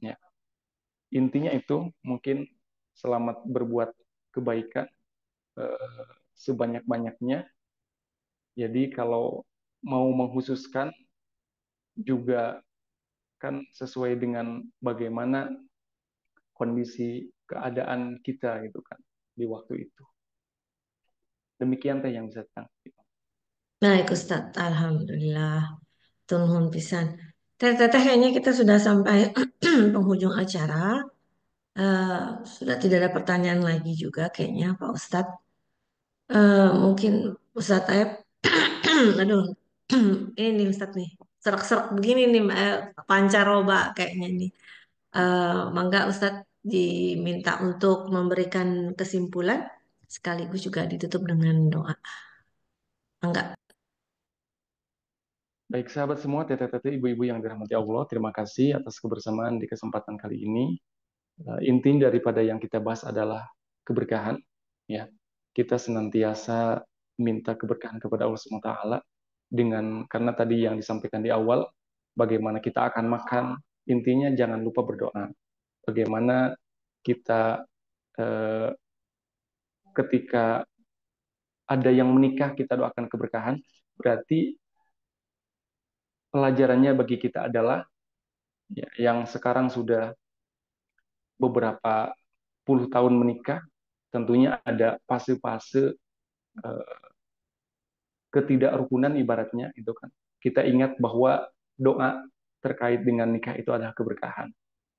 Ya. Intinya itu mungkin selamat berbuat kebaikan sebanyak-banyaknya. Jadi kalau mau menghususkan juga kan sesuai dengan bagaimana kondisi keadaan kita gitu kan di waktu itu. Demikian teh yang bisa ditanggapi.
Baik Ustadz, Alhamdulillah. Tunhun pisan. Teteh kayaknya kita sudah sampai penghujung acara. Eh, sudah tidak ada pertanyaan lagi juga kayaknya Pak Ustadz. Mungkin Ustadz Aep, aduh, ini nih Ustadz nih, serak-serak begini nih, pancaroba kayaknya nih. Mangga Ustadz diminta untuk memberikan kesimpulan, sekaligus juga ditutup dengan doa. Mangga.
Baik sahabat semua, teteh-teteh, ibu-ibu yang dirahmati Allah, terima kasih atas kebersamaan di kesempatan kali ini. Inti daripada yang kita bahas adalah keberkahan. Ya, kita senantiasa minta keberkahan kepada Allah SWT dengan karena tadi yang disampaikan di awal, bagaimana kita akan makan. Intinya jangan lupa berdoa. Bagaimana kita eh, ketika ada yang menikah kita doakan keberkahan. Berarti pelajarannya bagi kita adalah ya, yang sekarang sudah beberapa puluh tahun menikah, tentunya ada fase-fase ketidakrukunan ibaratnya itu kan. Kita ingat bahwa doa terkait dengan nikah itu adalah keberkahan.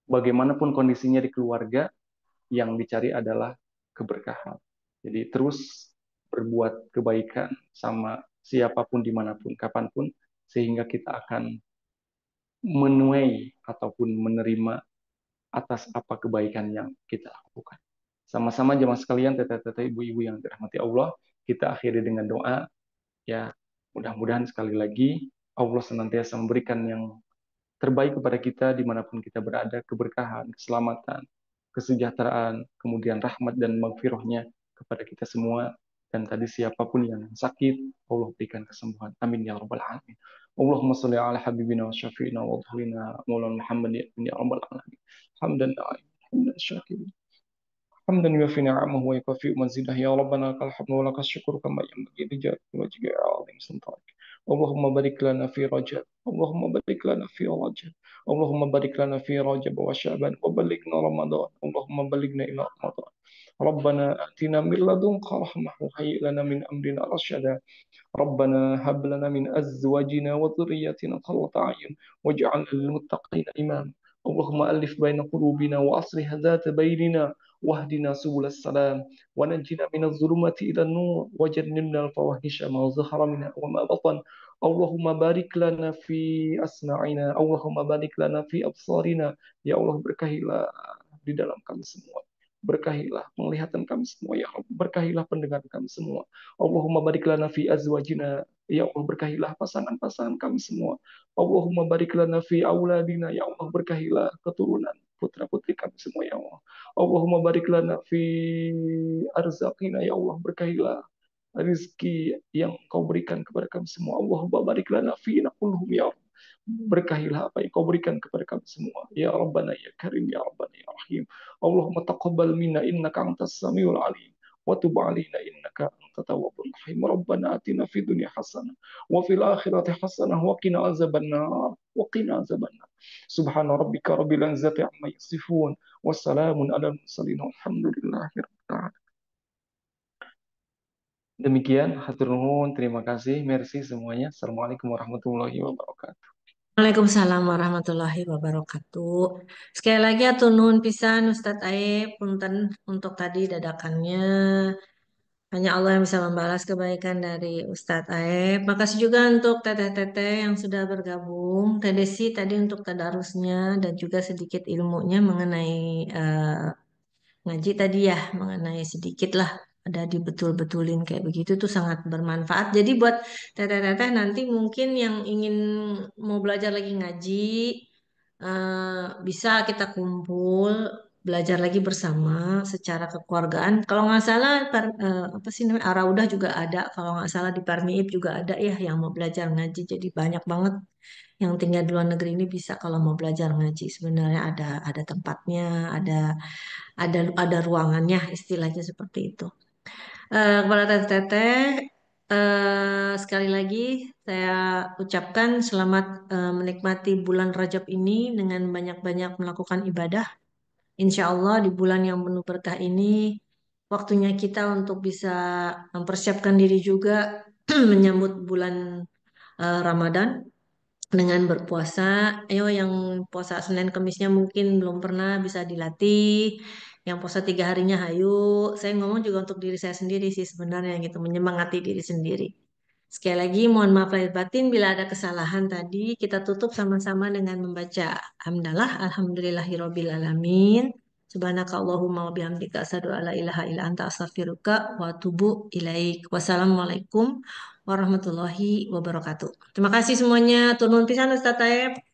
Bagaimanapun kondisinya di keluarga, yang dicari adalah keberkahan. Jadi terus berbuat kebaikan sama siapapun dimanapun, kapanpun, sehingga kita akan menuai ataupun menerima atas apa kebaikan yang kita lakukan. Sama-sama jemaah sekalian, teteh-teteh, ibu-ibu yang dirahmati Allah, kita akhiri dengan doa. Ya, mudah-mudahan sekali lagi Allah senantiasa memberikan yang terbaik kepada kita dimanapun kita berada, keberkahan, keselamatan, kesejahteraan, kemudian rahmat dan maghfirahnya kepada kita semua. Dan tadi siapapun yang sakit, Allah berikan kesembuhan. Amin ya rabbal alamin. Allahumma salli ala habibina wa syafi'ina wa dhulina maulana Muhammad ya rabbal alamin. Hamdan na'im, hamdan syakirin. حمدا يوفي نعمه ويكافئ مزيده يا ربنا لك الحمد ولك الشكر كما ينبغي لجلال وجهك عظيم سلطانك. اللهم بارك لنا في رجب، اللهم بارك لنا في رجب، اللهم بارك لنا في رجب وشعبان وبلغنا رمضان، اللهم بلغنا الى رمضان. ربنا اتنا من لدنك رحمه وهيئ لنا من امرنا رشدا. ربنا هب لنا من أزواجنا وذرياتنا قرة أعين واجعلنا للمتقين إماما. اللهم ألف بين قلوبنا وأصلح ذات بيننا واهدنا سبل السلام ونجنا من الظلمات إلى النور وجنبنا الفواحش ما ظهر منها وما بطن. اللهم بارك لنا في أسماعنا، اللهم بارك لنا في أبصارنا. Ya Allah, berkahilah di dalam kami semua. Berkahilah penglihatan kami semua, ya Allah. Berkahilah pendengaran kami semua. Allahumma barik lana fi azwajina. Ya Allah, berkahilah pasangan-pasangan kami semua. Allahumma barik lana fi auladina. Ya Allah, berkahilah keturunan putra-putri kami semua, ya Allah. Allahumma barik lana fi arzaqina. Ya Allah, berkahilah rizki yang kau berikan kepada kami semua. Allahumma barik lana fi nakulhum, ya Allah. Berkahilah apa yang kau berikan kepada kami semua. Ya Rabbana ya Karim, ya Rabbana ya Rahim. Allahumma taqabbal minna innaka antas samiul alim. وتب علينا إنك أنت التواب الرحيم. ربنا آتنا في الدنيا حسنة وفي الآخرة حسنة وقنا عذاب النار وقنا عذاب النار. سبحان ربك رب العزة عما يصفون والسلام على المرسلين والحمد لله رب العالمين. Demikian, hatur nuhun, terima kasih, merci semuanya. Assalamualaikum warahmatullahi wabarakatuh.
Waalaikumsalam warahmatullahi wabarakatuh. Sekali lagi atur nuhun pisan Ustadz Aep punten untuk tadi dadakannya. Hanya Allah yang bisa membalas kebaikan dari Ustadz Aep. Makasih juga untuk teteh-teteh yang sudah bergabung. Teh Desi tadi untuk tadarusnya dan juga sedikit ilmunya mengenai ngaji tadi ya, mengenai sedikit lah ada dibetul-betulin kayak begitu tuh sangat bermanfaat. Jadi buat teteh-teteh nanti mungkin yang ingin mau belajar lagi ngaji, bisa kita kumpul belajar lagi bersama secara kekeluargaan. Kalau nggak salah apa sih namanya Araudah juga ada. Kalau nggak salah di Parmiib juga ada ya yang mau belajar ngaji. Jadi banyak banget yang tinggal di luar negeri ini bisa kalau mau belajar ngaji. Sebenarnya ada tempatnya, ada ruangannya istilahnya seperti itu. Kepada teteh-teteh, sekali lagi saya ucapkan selamat menikmati bulan Rajab ini dengan banyak-banyak melakukan ibadah. Insya Allah di bulan yang penuh berkah ini, waktunya kita untuk bisa mempersiapkan diri juga menyambut bulan Ramadan dengan berpuasa. Ayo yang puasa Senin Kemisnya mungkin belum pernah bisa dilatih. Yang puasa 3 harinya hayu. Saya ngomong juga untuk diri saya sendiri sih sebenarnya gitu, menyemangati diri sendiri. Sekali lagi mohon maaf lahir batin bila ada kesalahan tadi. Kita tutup sama-sama dengan membaca hamdalah alhamdulillahirabbil alamin. Subhanaka Allahumma wa bihamdika asyhadu alla ilaha illa anta astaghfiruka wa atubu ilaik. Wassalamualaikum warahmatullahi wabarakatuh. Terima kasih semuanya. Turun pisan Ustaz Taib.